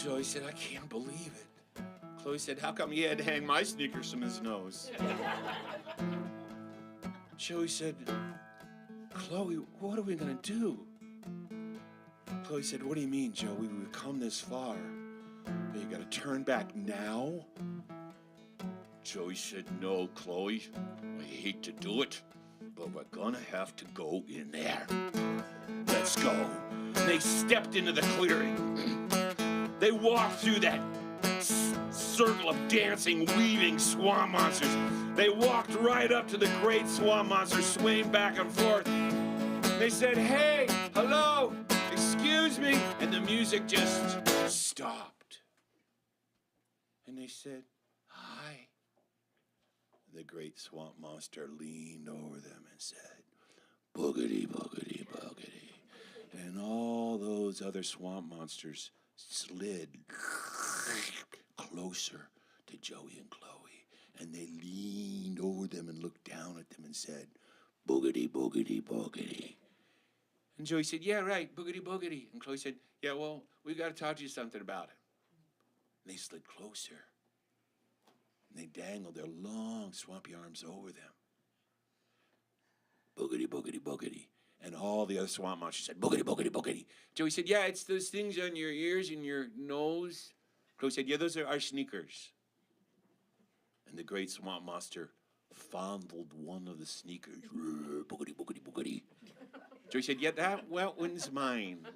Joey said, I can't believe it. Chloe said, how come he had to hang my sneakers from his nose? Joey said, Chloe, what are we gonna do? Chloe said, what do you mean, Joey? We've come this far. Are you gonna turn back now? Joey said, no, Chloe. I hate to do it, but we're gonna have to go in there. Let's go. And they stepped into the clearing. They walked through that circle of dancing, weaving swamp monsters. They walked right up to the great swamp monster swaying back and forth. They said, hey, hello, excuse me. And the music just stopped. And they said, hi. The great swamp monster leaned over them and said, boogity, boogity, boogity. And all those other swamp monsters slid closer to Joey and Chloe. And they leaned over them and looked down at them and said, boogity, boogity, boogity. And Joey said, yeah, right, boogity, boogity. And Chloe said, yeah, well, we got to talk to you something about it. And they slid closer. And they dangled their long, swampy arms over them. Boogity, boogity, boogity. And all the other swamp monsters said, boogity, boogity, boogity. Joey said, yeah, it's those things on your ears and your nose. Chloe said, yeah, those are our sneakers. And the great swamp monster fondled one of the sneakers. Boogity, boogity, boogity. Joey said, yeah, that one's mine.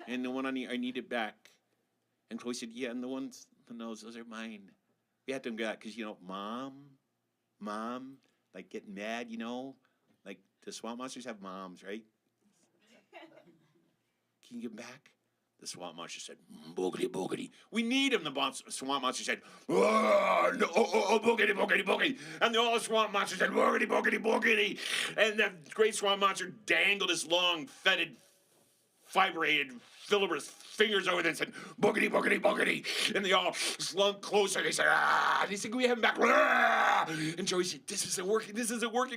And the one on the, I need it back. And Chloe said, yeah, and the ones on the nose, those are mine. We had to go out because, mom, like getting mad, like the swamp monsters have moms, right? Can you get them back? The swamp monster said, boogity, boogity. We need him, the swamp monster said, oh, no, boogity, boogity, boogity. And all the swamp monsters said, boogity, boogity, boogity. And the great swamp monster dangled his long, fetid, fibrated, fibrous fingers over there and said, boogity, boogity, boogity. And they all slunk closer. They said, ah. And they said, can we have him back? Ah. And Joey said, this isn't working.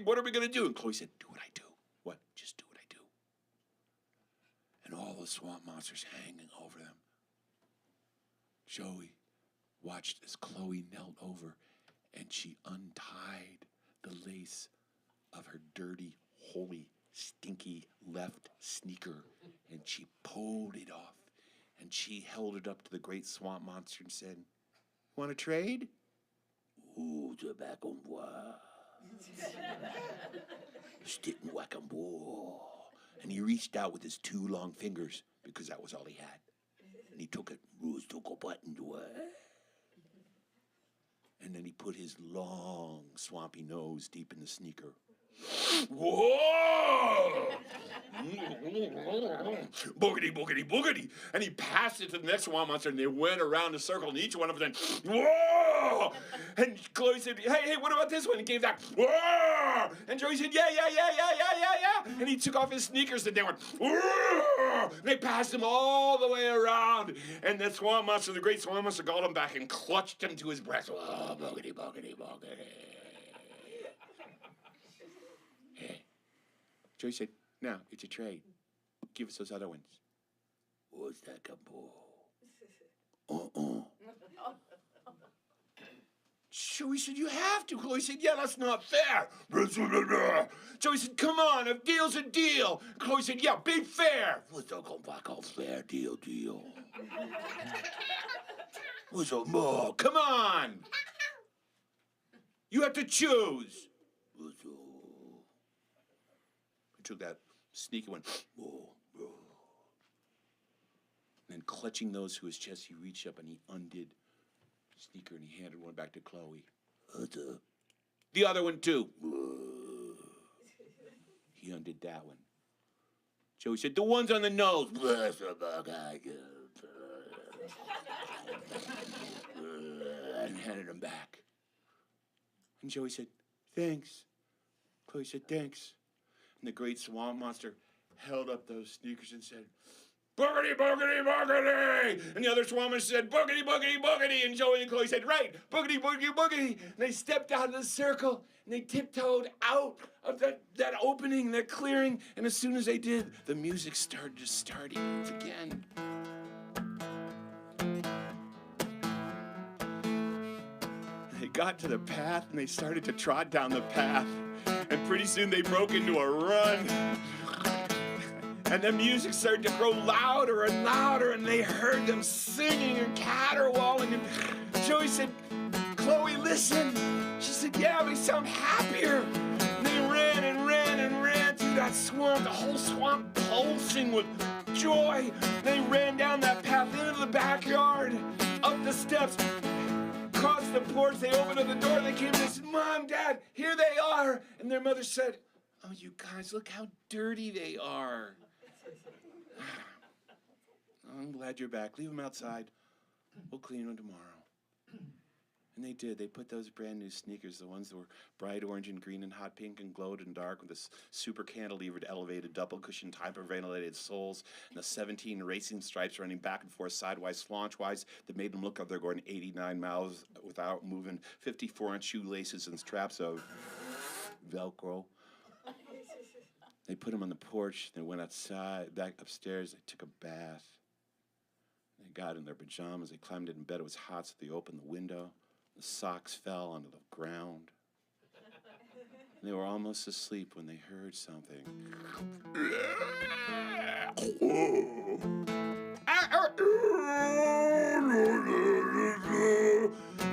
What are we going to do? And Chloe said, do what I do. What? Just do what I do. And all the swamp monsters hanging over them. Joey watched as Chloe knelt over and she untied the lace of her dirty, holy, stinky left sneaker and she pulled it off and she held it up to the great swamp monster and said, want to trade? Ooh, tobacco bois. Stick and whack 'em boy. And he reached out with his two long fingers because that was all he had. And he took it. And then he put his long, swampy nose deep in the sneaker. Whoa! Boogity, boogity, boogity. And he passed it to the next swamp monster, and they went around the circle, and each one of them said, whoa! And Chloe said, hey, what about this one? And gave that, whoa! And Joey said, yeah. And he took off his sneakers, and they went, whoa! And they passed him all the way around. And the swamp monster, the great swamp monster, got him back and clutched him to his breast. Whoa, boogity, boogity, boogity. Joey said, no, it's a trade. Give us those other ones. What's that, Campo? Joey said, you have to. Chloe said, yeah, that's not fair. Joey said, come on, a deal's a deal. Chloe said, yeah, be fair. What's up, come back on fair deal? What's up, more? Come on. You have to choose. Took that sneaky one, and then clutching those to his chest, he reached up and he undid the sneaker and he handed one back to Chloe. The other one too. He undid that one. Joey said, the one's on the nose. And handed him back. And Joey said, thanks. Chloe said, thanks. And the great swamp monster held up those sneakers and said, boogity, boogity, boogity. And the other swamp monster said, boogity, boogity, boogity. And Joey and Chloe said, right, boogity, boogity, boogity. And they stepped out of the circle and they tiptoed out of that opening, that clearing. And as soon as they did, the music started again. got to the path and they started to trot down the path. And pretty soon they broke into a run. And the music started to grow louder and louder, and they heard them singing and caterwauling. And Joey said, Chloe, listen. She said, yeah, they sound happier. And they ran and ran and ran through that swamp, the whole swamp pulsing with joy. They ran down that path into the backyard, up the steps, across the porch. They opened up the door. They came and they said, Mom, Dad, here they are. And their mother said, oh, you guys, look how dirty they are. I'm glad you're back. Leave them outside. We'll clean them tomorrow. And they did. They put those brand new sneakers, the ones that were bright orange and green and hot pink and glowed in dark with the super cantilevered, elevated, double cushioned, hyperventilated soles and the 17 racing stripes running back and forth sidewise, slaunchwise that made them look like they're going 89 miles without moving, 54-inch shoelaces and straps of Velcro. They put them on the porch. They went outside, back upstairs. They took a bath. They got in their pajamas. They climbed in bed. It was hot, so they opened the window. The socks fell onto the ground. And they were almost asleep when they heard something.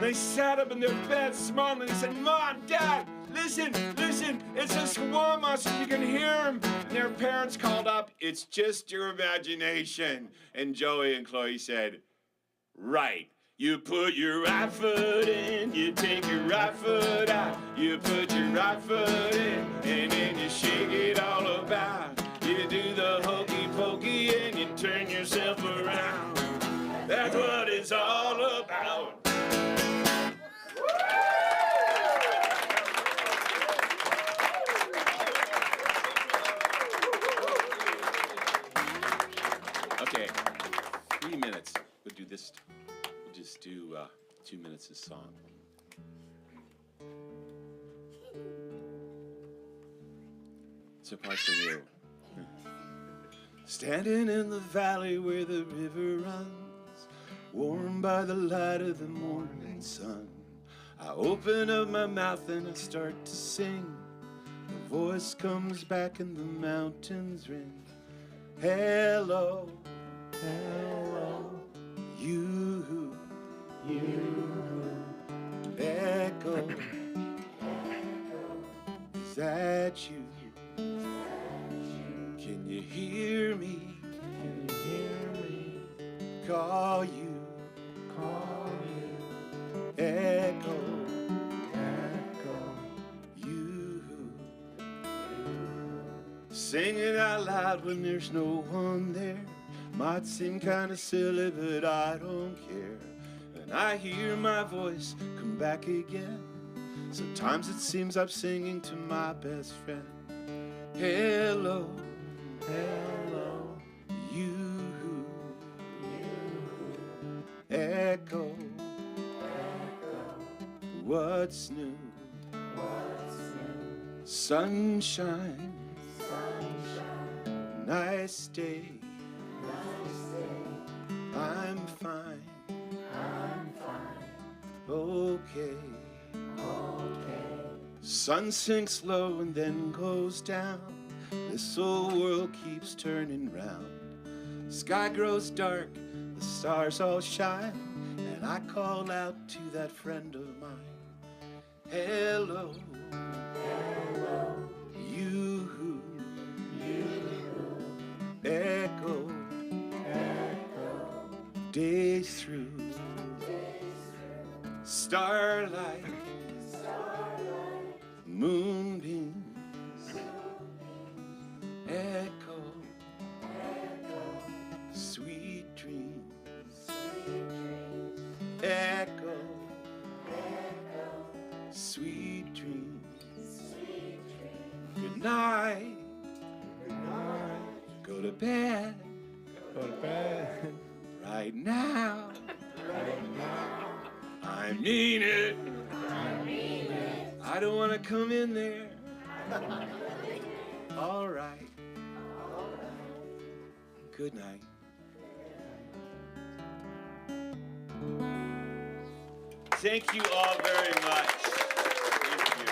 They sat up in their bed, smiling, and they said, Mom, Dad, listen, it's a swamp monster, you can hear him. And their parents called up, it's just your imagination. And Joey and Chloe said, right. You put your right foot in, you take your right foot out. You put your right foot in, and then you shake it all about. You do the hokey pokey and you turn yourself around. That's what it's all about. Okay, 3 minutes. We'll do this. We'll just do 2 minutes of song. It's a part for you. Standing in the valley where the river runs, warmed by the light of the morning sun, I open up my mouth and I start to sing. The voice comes back and the mountains ring. Hello, hello, you, echo, is that you? Can you hear me? Call you, echo, you. Sing it out loud when there's no one there. Might seem kind of silly, but I don't care. And I hear my voice come back again. Sometimes it seems I'm singing to my best friend. Hello, hello, you, echo, what's new? Sunshine, nice day. I'm fine. Okay. Sun sinks low and then goes down. This old world keeps turning round. Sky grows dark, the stars all shine, and I call out to that friend of mine. Hello, you, echo, days through, starlight, moonbeams, echo, sweet dreams, echo, sweet dreams. Good night. Go to bed. Right now. I mean it. I don't want to come in there. All right. Good night. Thank you all very much. Thank you.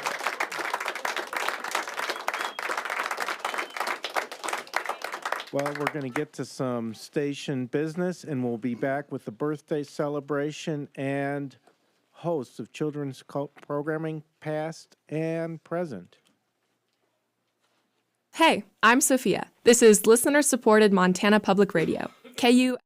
Well, we're going to get to some station business, and we'll be back with the birthday celebration and hosts of children's programming, past and present. Hey, I'm Sophia. This is listener-supported Montana Public Radio, KU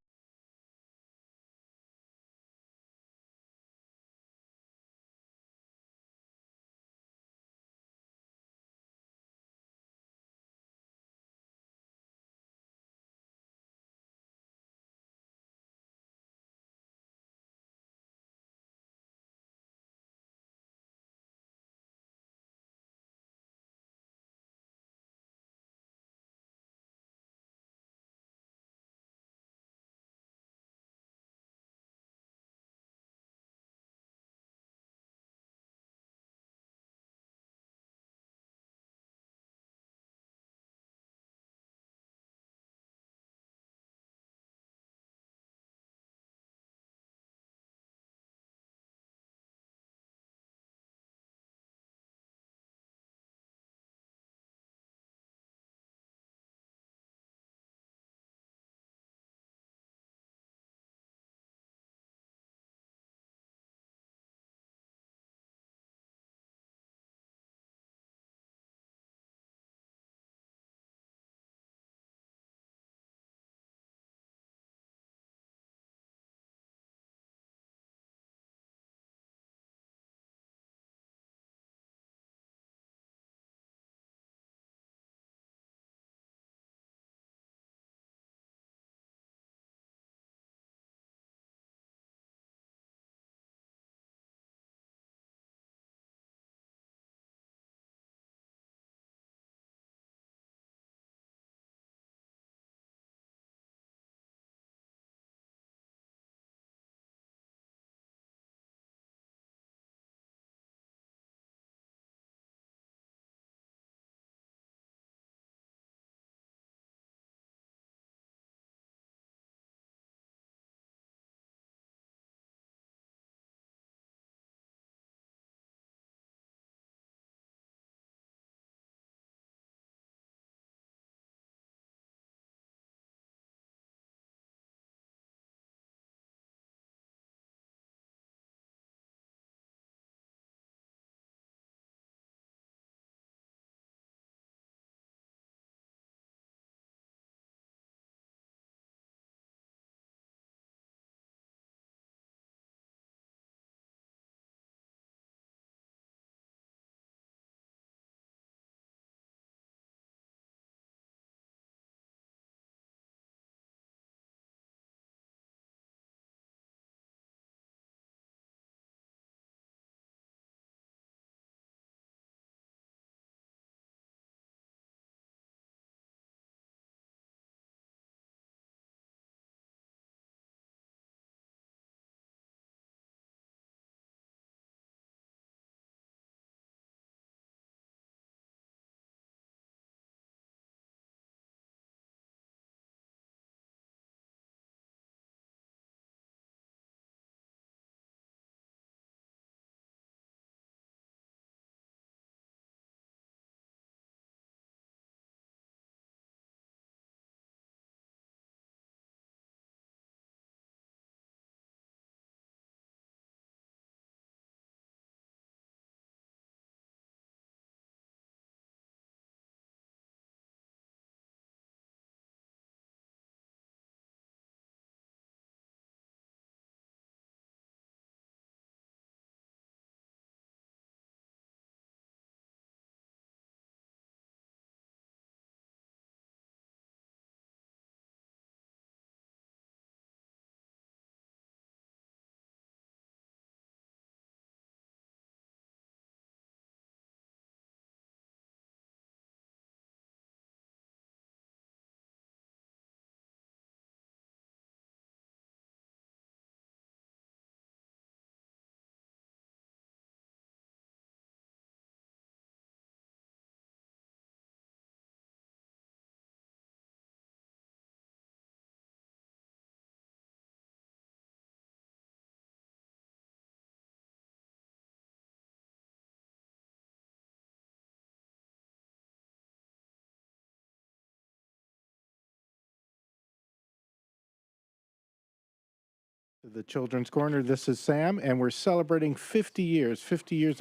The Children's Corner. This is Sam, and we're celebrating 50 years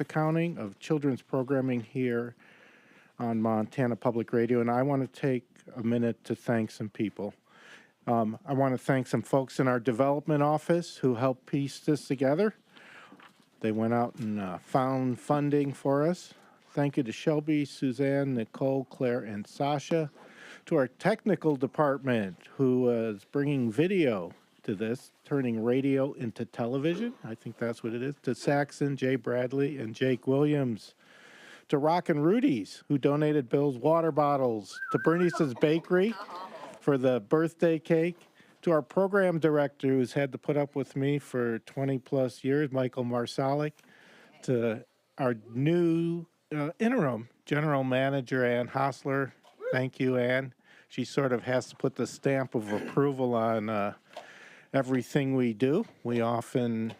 accounting of children's programming here on Montana Public Radio, and I want to take a minute to thank some people. I want to thank some folks in our development office who helped piece this together. They went out and found funding for us. Thank you to Shelby, Suzanne, Nicole, Claire, and Sasha. To our technical department, who is bringing video to this, turning radio into television. I think that's what it is. To Saxon, Jay Bradley, and Jake Williams. To Rockin' Rudy's, who donated Bill's water bottles. To Bernice's Bakery for the birthday cake. To our program director, who's had to put up with me for 20-plus years, Michael Marsalik. To our new interim general manager, Ann Hostler. Thank you, Ann. She sort of has to put the stamp of approval on everything we do. We often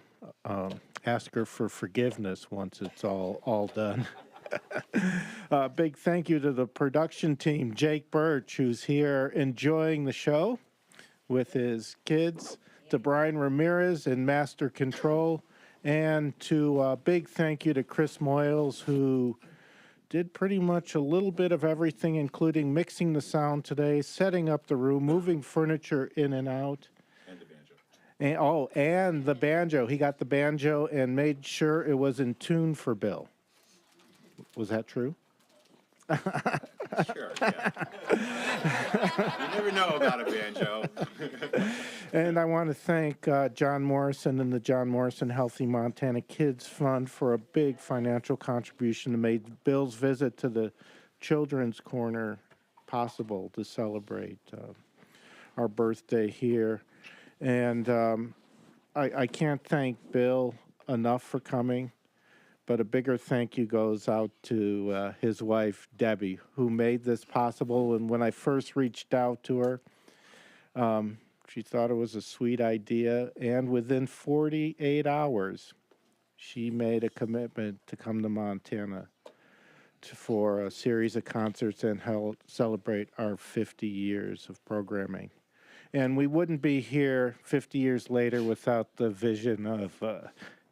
ask her for forgiveness once it's all done. Big thank you to the production team, Jake Birch, who's here enjoying the show with his kids, to Brian Ramirez in Master Control, and to big thank you to Chris Moyles, who did pretty much a little bit of everything, including mixing the sound today, setting up the room, moving furniture in and out. And the banjo. And the banjo. He got the banjo and made sure it was in tune for Bill. Was that true? Sure, yeah. You never know about a banjo. And I want to thank John Morrison and the John Morrison Healthy Montana Kids Fund for a big financial contribution that made Bill's visit to the Children's Corner possible to celebrate our birthday here. And I can't thank Bill enough for coming. But a bigger thank you goes out to his wife, Debbie, who made this possible. And when I first reached out to her, she thought it was a sweet idea. And within 48 hours, she made a commitment to come to Montana for a series of concerts and celebrate our 50 years of programming. And we wouldn't be here 50 years later without the vision of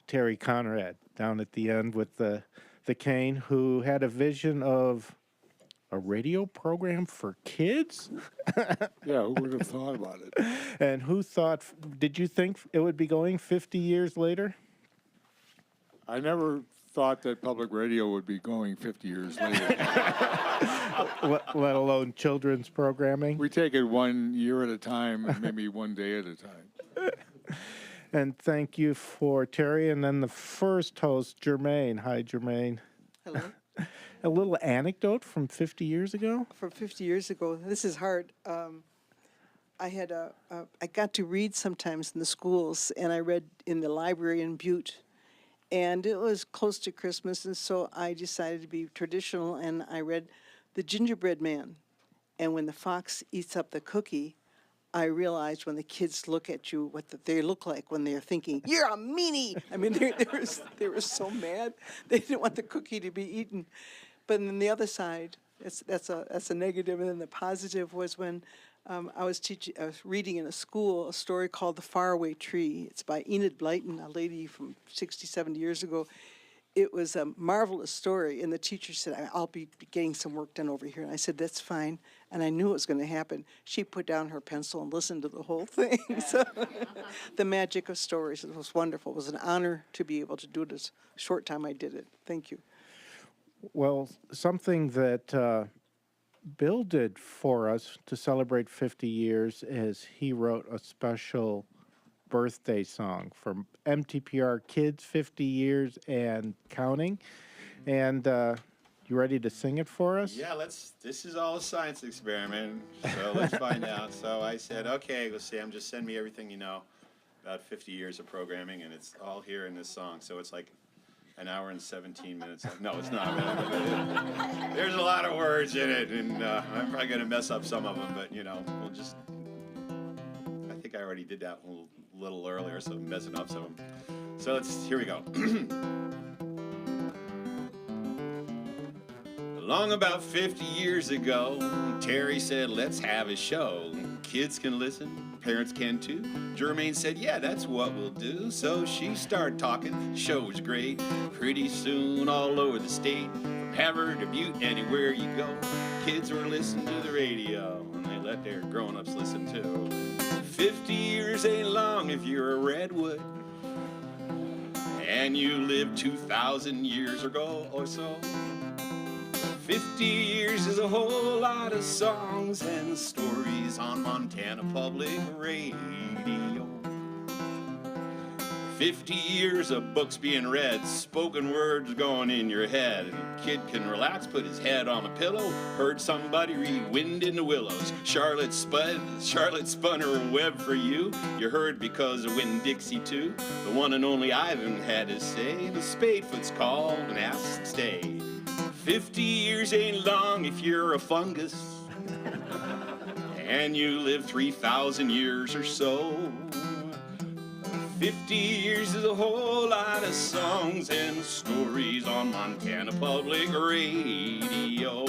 Terry Conrad down at the end with the cane, who had a vision of a radio program for kids. Yeah, who would have thought about it? And who thought, did you think it would be going 50 years later? I never thought that public radio would be going 50 years later. Let alone children's programming. We take it 1 year at a time and maybe 1 day at a time. And thank you for Terry. And then the first host, Jermaine. Hi, Jermaine. Hello. A little anecdote from 50 years ago? From 50 years ago. This is hard. I got to read sometimes in the schools, and I read in the library in Butte. And it was close to Christmas, and so I decided to be traditional, and I read The Gingerbread Man. And when the fox eats up the cookie, I realized when the kids look at you what they look like when they're thinking, "You're a meanie." I mean, they were so mad. They didn't want the cookie to be eaten. But then the other side, that's a negative, and then the positive was when I was reading in a school a story called The Faraway Tree. It's by Enid Blyton, a lady from 60, 70 years ago. It was a marvelous story, and the teacher said, "I'll be getting some work done over here." And I said, "That's fine." And I knew it was going to happen. She put down her pencil and listened to the whole thing. So the magic of stories, it was wonderful. It was an honor to be able to do it as short time I did it. Thank you. Well, something that Bill did for us to celebrate 50 years is he wrote a special birthday song for MTPR Kids 50 Years and Counting. And you ready to sing it for us? Yeah, this is all a science experiment, so let's find out. So I said, okay, well, Sam, just send me everything you know about 50 years of programming, and it's all here in this song. So it's like an hour and 17 minutes. No, it's not. There's a lot of words in it, and I'm probably going to mess up some of them, but, we'll just... I think I already did that a little earlier, so I'm messing up some of them. So here we go. Long about 50 years ago, Terry said, let's have a show. Kids can listen, parents can too. Jermaine said, yeah, that's what we'll do. So she started talking, show was great. Pretty soon all over the state, from Havre to Butte, anywhere you go, kids were listening to the radio, and they let their grown-ups listen too. 50 years ain't long if you're a redwood, and you live 2,000 years ago or so. 50 years is a whole lot of songs and stories on Montana Public Radio. 50 years of books being read, spoken words going in your head. And a kid can relax, put his head on a pillow, heard somebody read Wind in the Willows. Charlotte spun her web for you. You heard because of Winn-Dixie too. The one and only Ivan had to say, the Spadefoot's called and asked to stay. 50 years ain't long if you're a fungus, and you live 3,000 years or so. 50 years is a whole lot of songs and stories on Montana Public Radio.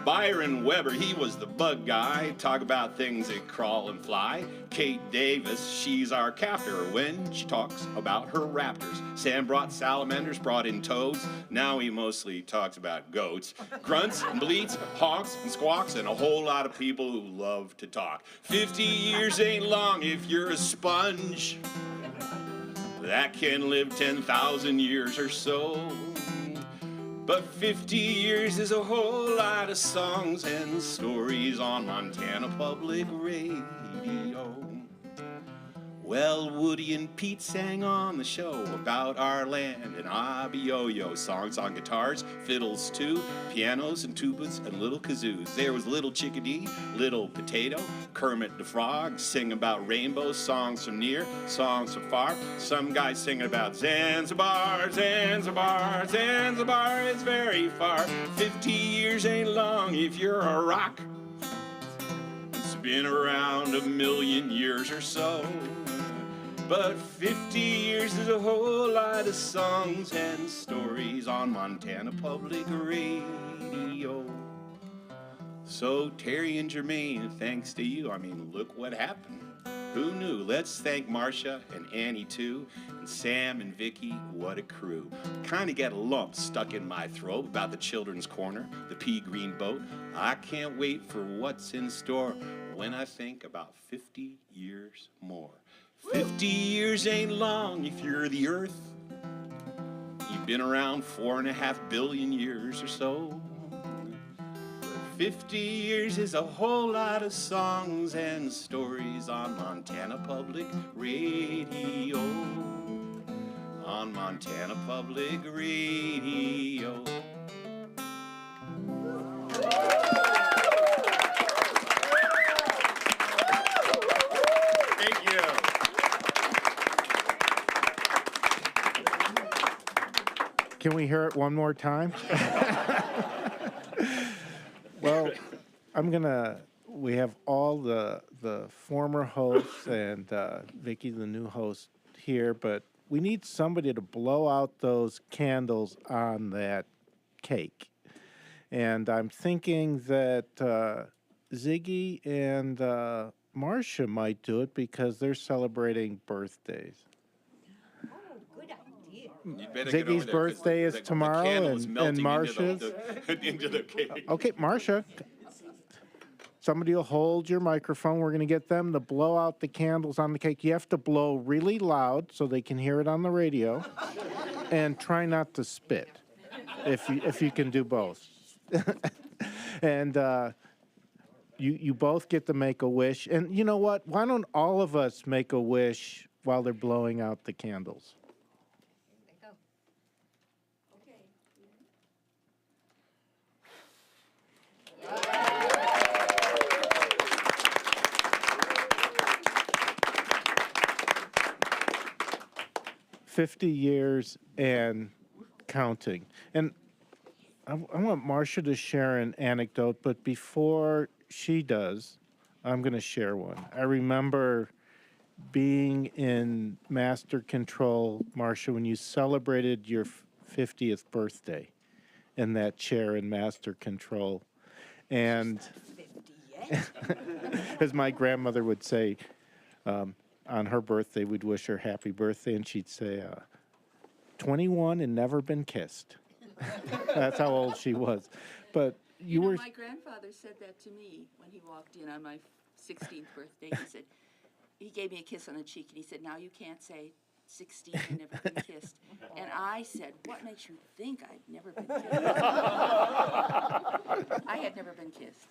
Byron Weber, he was the bug guy, talk about things that crawl and fly. Kate Davis, she's our captor when she talks about her raptors. Sam brought salamanders, brought in toads, now he mostly talks about goats. Grunts and bleats, honks and squawks, and a whole lot of people who love to talk. 50 years ain't long if you're a sponge that can live 10,000 years or so. But 50 years is a whole lot of songs and stories on Montana Public Radio. Well, Woody and Pete sang on the show about our land and Abioyo, songs on guitars, fiddles too, pianos and tubas and little kazoos. There was Little Chickadee, Little Potato, Kermit the Frog, sing about rainbows, songs from near, songs from far. Some guys singing about Zanzibar, Zanzibar, Zanzibar is very far. 50 years ain't long if you're a rock. It's been around a million years or so. But 50 years is a whole lot of songs and stories on Montana Public Radio. So Terry and Jermaine, thanks to you, look what happened. Who knew? Let's thank Marcia and Annie too, and Sam and Vicky, what a crew. Kind of get a lump stuck in my throat about the Children's Corner, the pea green boat. I can't wait for what's in store when I think about 50 years more. 50 years ain't long if you're the earth. You've been around 4.5 billion years or so. 50 years is a whole lot of songs and stories on Montana Public Radio. On Montana Public Radio. Thank you. Can we hear it one more time? Well, we have all the former hosts and Vicky, the new host, here, but we need somebody to blow out those candles on that cake. And I'm thinking that Ziggy and Marcia might do it because they're celebrating birthdays. Ziggy's birthday is tomorrow, and Marcia's. Into the cake. Okay, Marcia, somebody will hold your microphone. We're going to get them to blow out the candles on the cake. You have to blow really loud so they can hear it on the radio, and try not to spit, if you can do both. And you both get to make a wish. And you know what? Why don't all of us make a wish while they're blowing out the candles? 50 years and counting. And I want Marcia to share an anecdote, but before she does, I'm going to share one. I remember being in Master Control, Marcia, when you celebrated your 50th birthday in that chair in Master Control. And As my grandmother would say, on her birthday, we'd wish her happy birthday, and she'd say, 21 and never been kissed. That's how old she was. But you were. My grandfather said that to me when he walked in on my 16th birthday. He said, he gave me a kiss on the cheek, and he said, now you can't say 16 and never been kissed. And I said, what makes you think I'd never been kissed? I had never been kissed.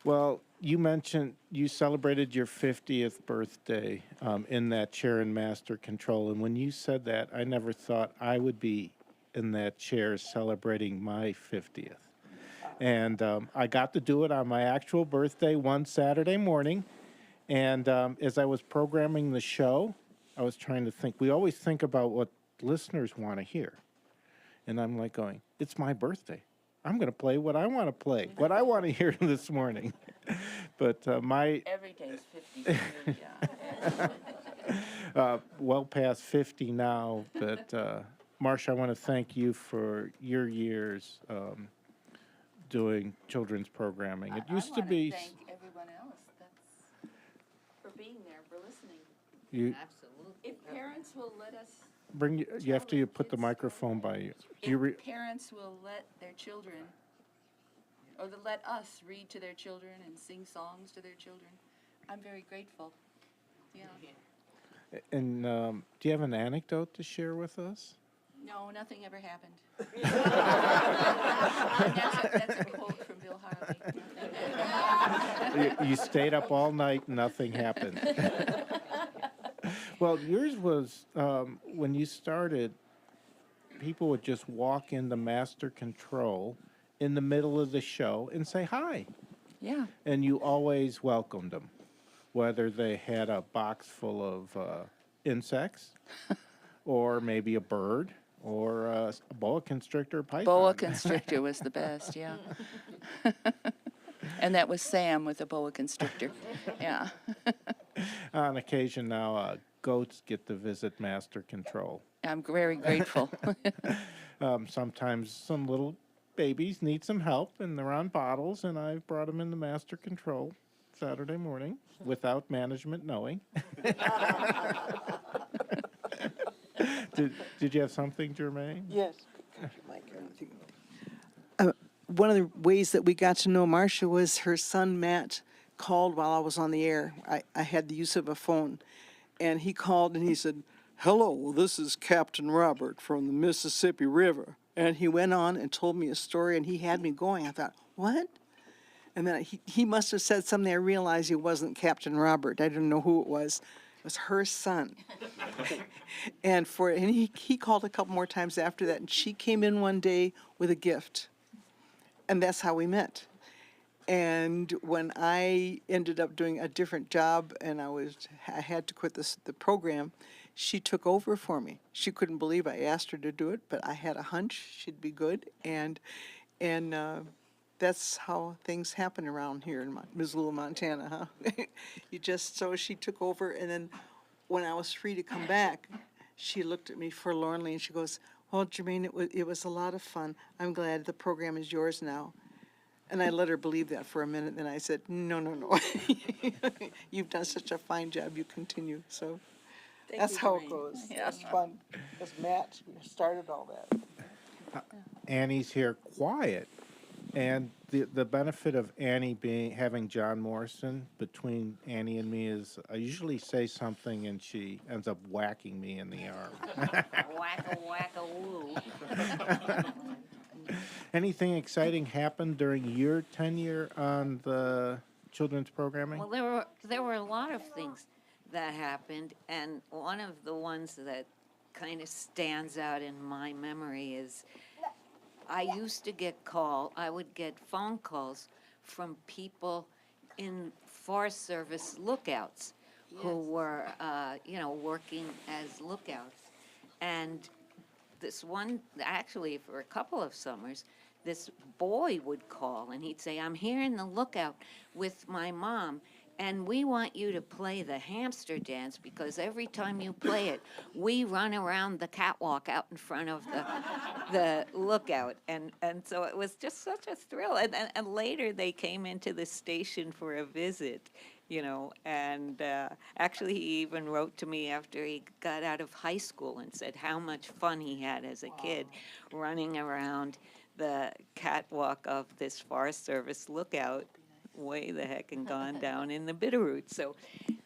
Well, you mentioned you celebrated your 50th birthday in that chair in Master Control. And when you said that, I never thought I would be in that chair celebrating my 50th. And I got to do it on my actual birthday one Saturday morning. And as I was programming the show, I was trying to think. We always think about what listeners want to hear. And I'm like going, it's my birthday. I'm going to play what I want to play, what I want to hear this morning. But my... Every day's 50 for me, yeah. well past 50 now. But, Marcia, I want to thank you for your years doing children's programming. It used to be... Thank everyone else for being there, for listening. Absolutely. If parents will let us... You have to put the microphone by you. If parents will let their children, or let us read to their children and sing songs to their children, I'm very grateful. Yeah. And do you have an anecdote to share with us? No, nothing ever happened. That's a quote from Bill Harley. You stayed up all night, nothing happened. Well, yours was, when you started, people would just walk into Master Control in the middle of the show and say hi. Yeah. And you always welcomed them, whether they had a box full of insects or maybe a bird or a boa constrictor python. Boa constrictor was the best, yeah. And that was Sam with a boa constrictor, yeah. On occasion now, goats get to visit Master Control. I'm very grateful. Sometimes some little babies need some help, and they're on bottles, and I've brought them into Master Control Saturday morning without management knowing. Did you have something, Jermaine? Yes. One of the ways that we got to know Marcia was her son Matt called while I was on the air. I had the use of a phone, and he called and he said, "Hello, this is Captain Robert from the Mississippi River." And he went on and told me a story, and he had me going. I thought, what? And then he must have said something. I realized it wasn't Captain Robert. I didn't know who it was. It was her son. And he called a couple more times after that, and she came in one day with a gift. And that's how we met. And when I ended up doing a different job and I had to quit the program, she took over for me. She couldn't believe I asked her to do it, but I had a hunch she'd be good. And that's how things happen around here in Missoula, Montana, huh? So she took over, and then when I was free to come back, she looked at me forlornly and she goes, "Well, Jermaine, it was a lot of fun. I'm glad the program is yours now." And I let her believe that for a minute. Then I said, no. You've done such a fine job. You continue. So that's how it goes. Yeah. It's fun. Because Matt started all that. Annie's here quiet. And the benefit of Annie having John Morrison between Annie and me is I usually say something and she ends up whacking me in the arm. Woo. Anything exciting happened during your tenure on the children's programming? Well, there were a lot of things that happened, and one of the ones that kind of stands out in my memory is I used to I would get phone calls from people in Forest Service lookouts who were, working as lookouts. And this one, actually for a couple of summers, this boy would call and he'd say, "I'm here in the lookout with my mom, and we want you to play the hamster dance because every time you play it, we run around the catwalk out in front of the lookout. And so it was just such a thrill. And later they came into the station for a visit, you know, and actually he even wrote to me after he got out of high school and said how much fun he had as a kid running around the catwalk of this Forest Service lookout way the heck and gone down in the Bitterroot. So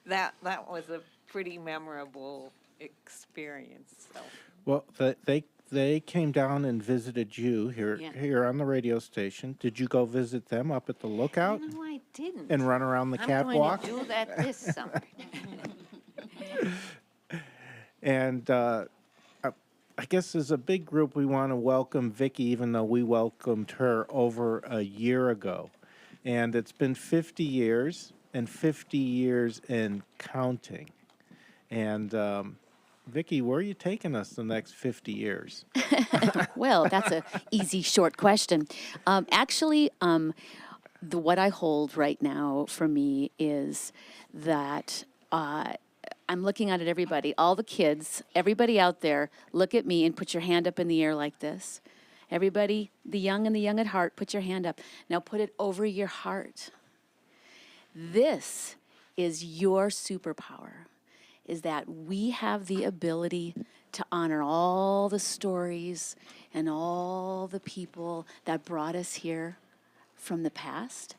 that was a pretty memorable experience. So. Well, they came down and visited you Yeah. here on the radio station. Did you go visit them up at the lookout No, I didn't. and run around the catwalk? I'm going to do that this summer. And I guess as a big group, we want to welcome Vicki, even though we welcomed her over a year ago. And it's been 50 years, and 50 years in counting. And Vicki, where are you taking us the next 50 years? Well, that's a easy, short question. Actually, what I hold right now for me is that I'm looking out at everybody, all the kids, everybody out there, look at me and put your hand up in the air like this. Everybody, the young and the young at heart, put your hand up. Now put it over your heart. This is your superpower, is that we have the ability to honor all the stories and all the people that brought us here from the past.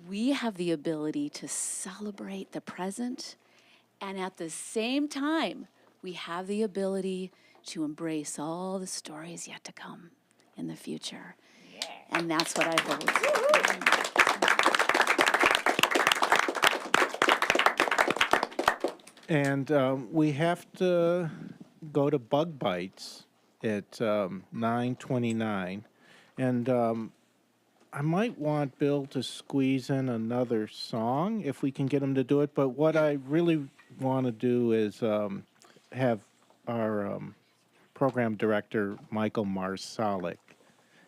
We have the ability to celebrate the present, and at the same time, we have the ability to embrace all the stories yet to come in the future. Yeah. And that's what I hold. And we have to go to Bug Bites at 9:29. And I might want Bill to squeeze in another song if we can get him to do it. But what I really want to do is have our program director, Michael Marsalik,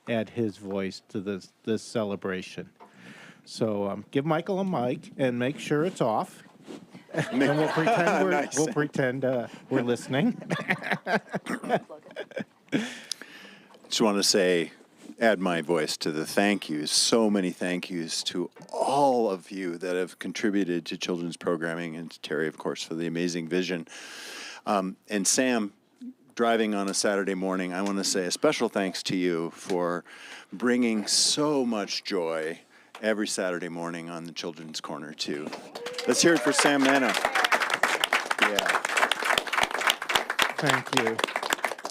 add his voice to this celebration. So give Michael a mic and make sure it's off. And we'll pretend Nice. we're listening. Just want to say, add my voice to the thank yous. So many thank yous to all of you that have contributed to children's programming, and to Terry, of course, for the amazing vision. And Sam, driving on a Saturday morning, I want to say a special thanks to you for bringing so much joy every Saturday morning on the Children's Corner, too. Let's hear it for Sam Mena. Yeah. Thank you.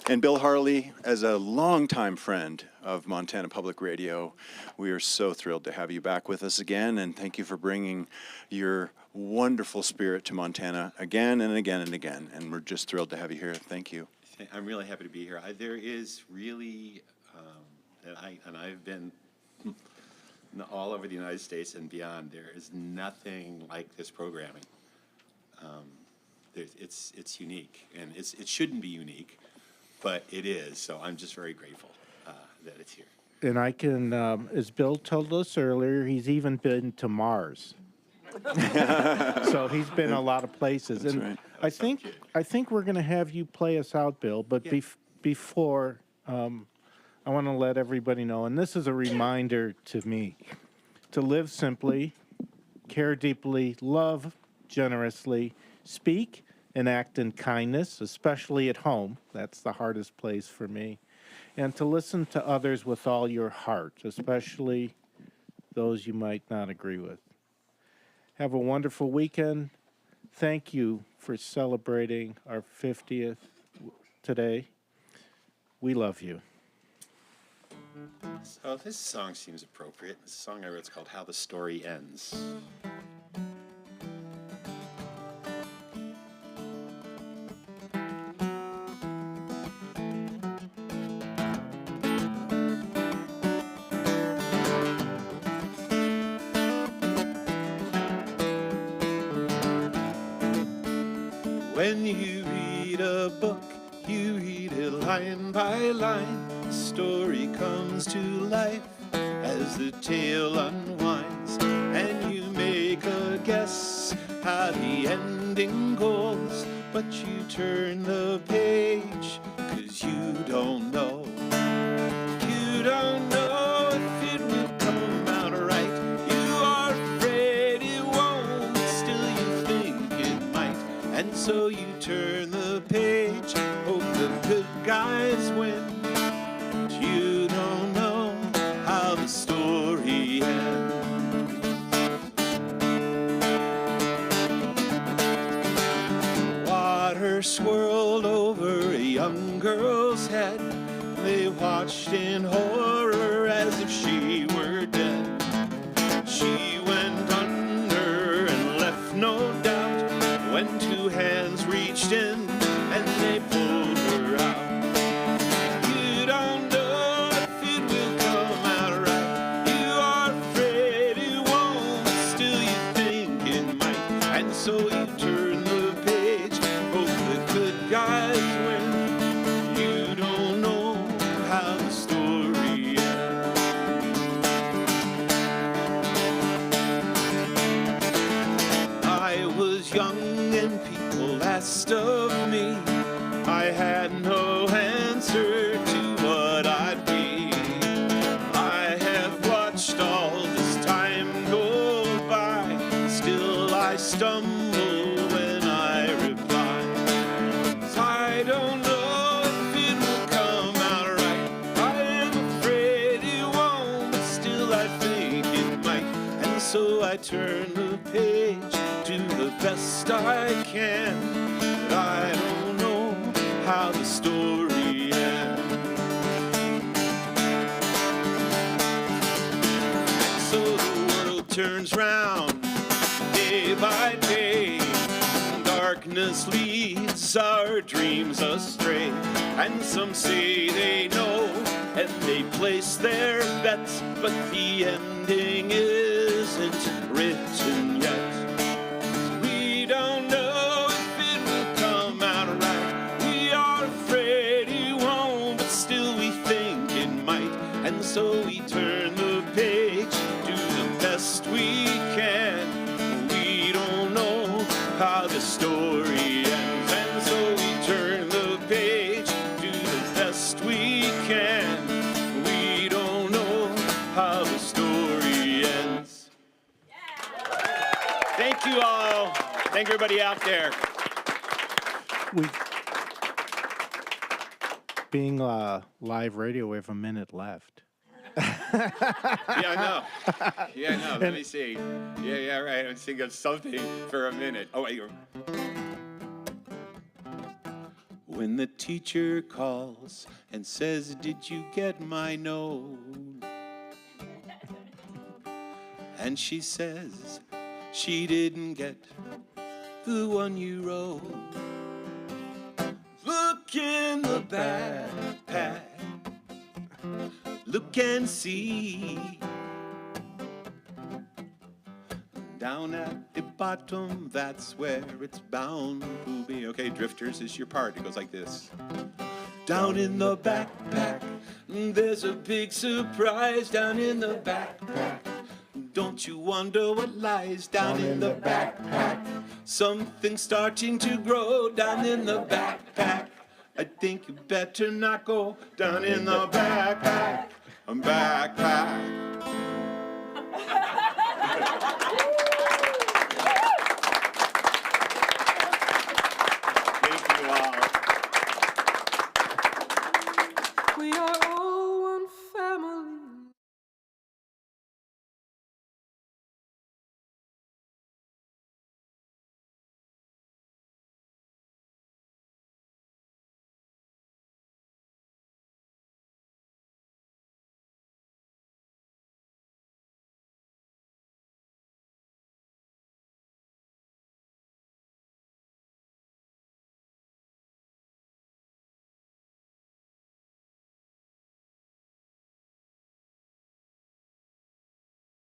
And Bill Harley, as a longtime friend of Montana Public Radio, we are so thrilled to have you back with us again, and thank you for bringing your wonderful spirit to Montana again and again and again, and we're just thrilled to have you here. Thank you. I'm really happy to be here. There is really, I've been all over the United States and beyond. There is nothing like this programming. It's unique, and it shouldn't be unique, but it is. So I'm just very grateful that it's here. And I can, as Bill told us earlier, he's even been to Mars. So he's been a lot of places. That's and right. I think we're going to have you play us out, Bill. But before, I want to let everybody know, and this is a reminder to me, to live simply, care deeply, love generously, speak and act in kindness, especially at home. That's the hardest place for me. And to listen to others with all your heart, especially those you might not agree with. Have a wonderful weekend. Thank you for celebrating our 50th today. We love you. So this song seems appropriate. This song I wrote is called How the Story Ends. When you read a book, you read it line by line. The story comes to life as the tale unwinds, and you make a guess the ending goes, but you turn the page, 'cause you don't know. You don't know if it will come out right. You are afraid it won't, but still you think it might. And so you turn the page, hope the good guys win. But you don't know how the story ends. Water swirled over a young girl's head. They watched in horror as if she were dead. She went under and left no doubt when two hands reached in and they pulled her out. You don't know if it will come out right. You are afraid it won't, but still you think it might. And so you turn the page, hope the good guys win. You don't know how the story ends. I was young and people asked of me. I had no answer to what I'd be. I have watched all this time go by. Still I stumble when I reply. 'Cause I don't know if it will come out right. I am afraid it won't, but still I think it might. And so I turn the page, do the best I can. But I don't know how the story ends. So the world turns round day by day. Darkness leads our dreams astray. And some say they know, and they place their bets, but the ending isn't written yet. We don't know if it will come out right. We are afraid it won't, but still we think it might. And so we turn the page, do the best we can. We don't know how the story ends. And so we turn the page, do the best we can. We don't know how the story ends. Thank you all. Thank everybody out there. Being live radio, we have a minute left. Yeah, I know. Yeah, I know. Let me see. Yeah, right. I'm thinking of something for a minute. Oh, wait. When the teacher calls and says, "Did you get my note?" And she says she didn't get the one you wrote. Look in the backpack. Look and see. Down at the bottom, that's where it's bound to be. Okay, drifters, is your part. It goes like this. Down in the backpack, there's a big surprise. Down in the backpack, don't you wonder what lies down in the backpack? Something starting to grow down in the backpack. I think you better not go down in the backpack. Backpack.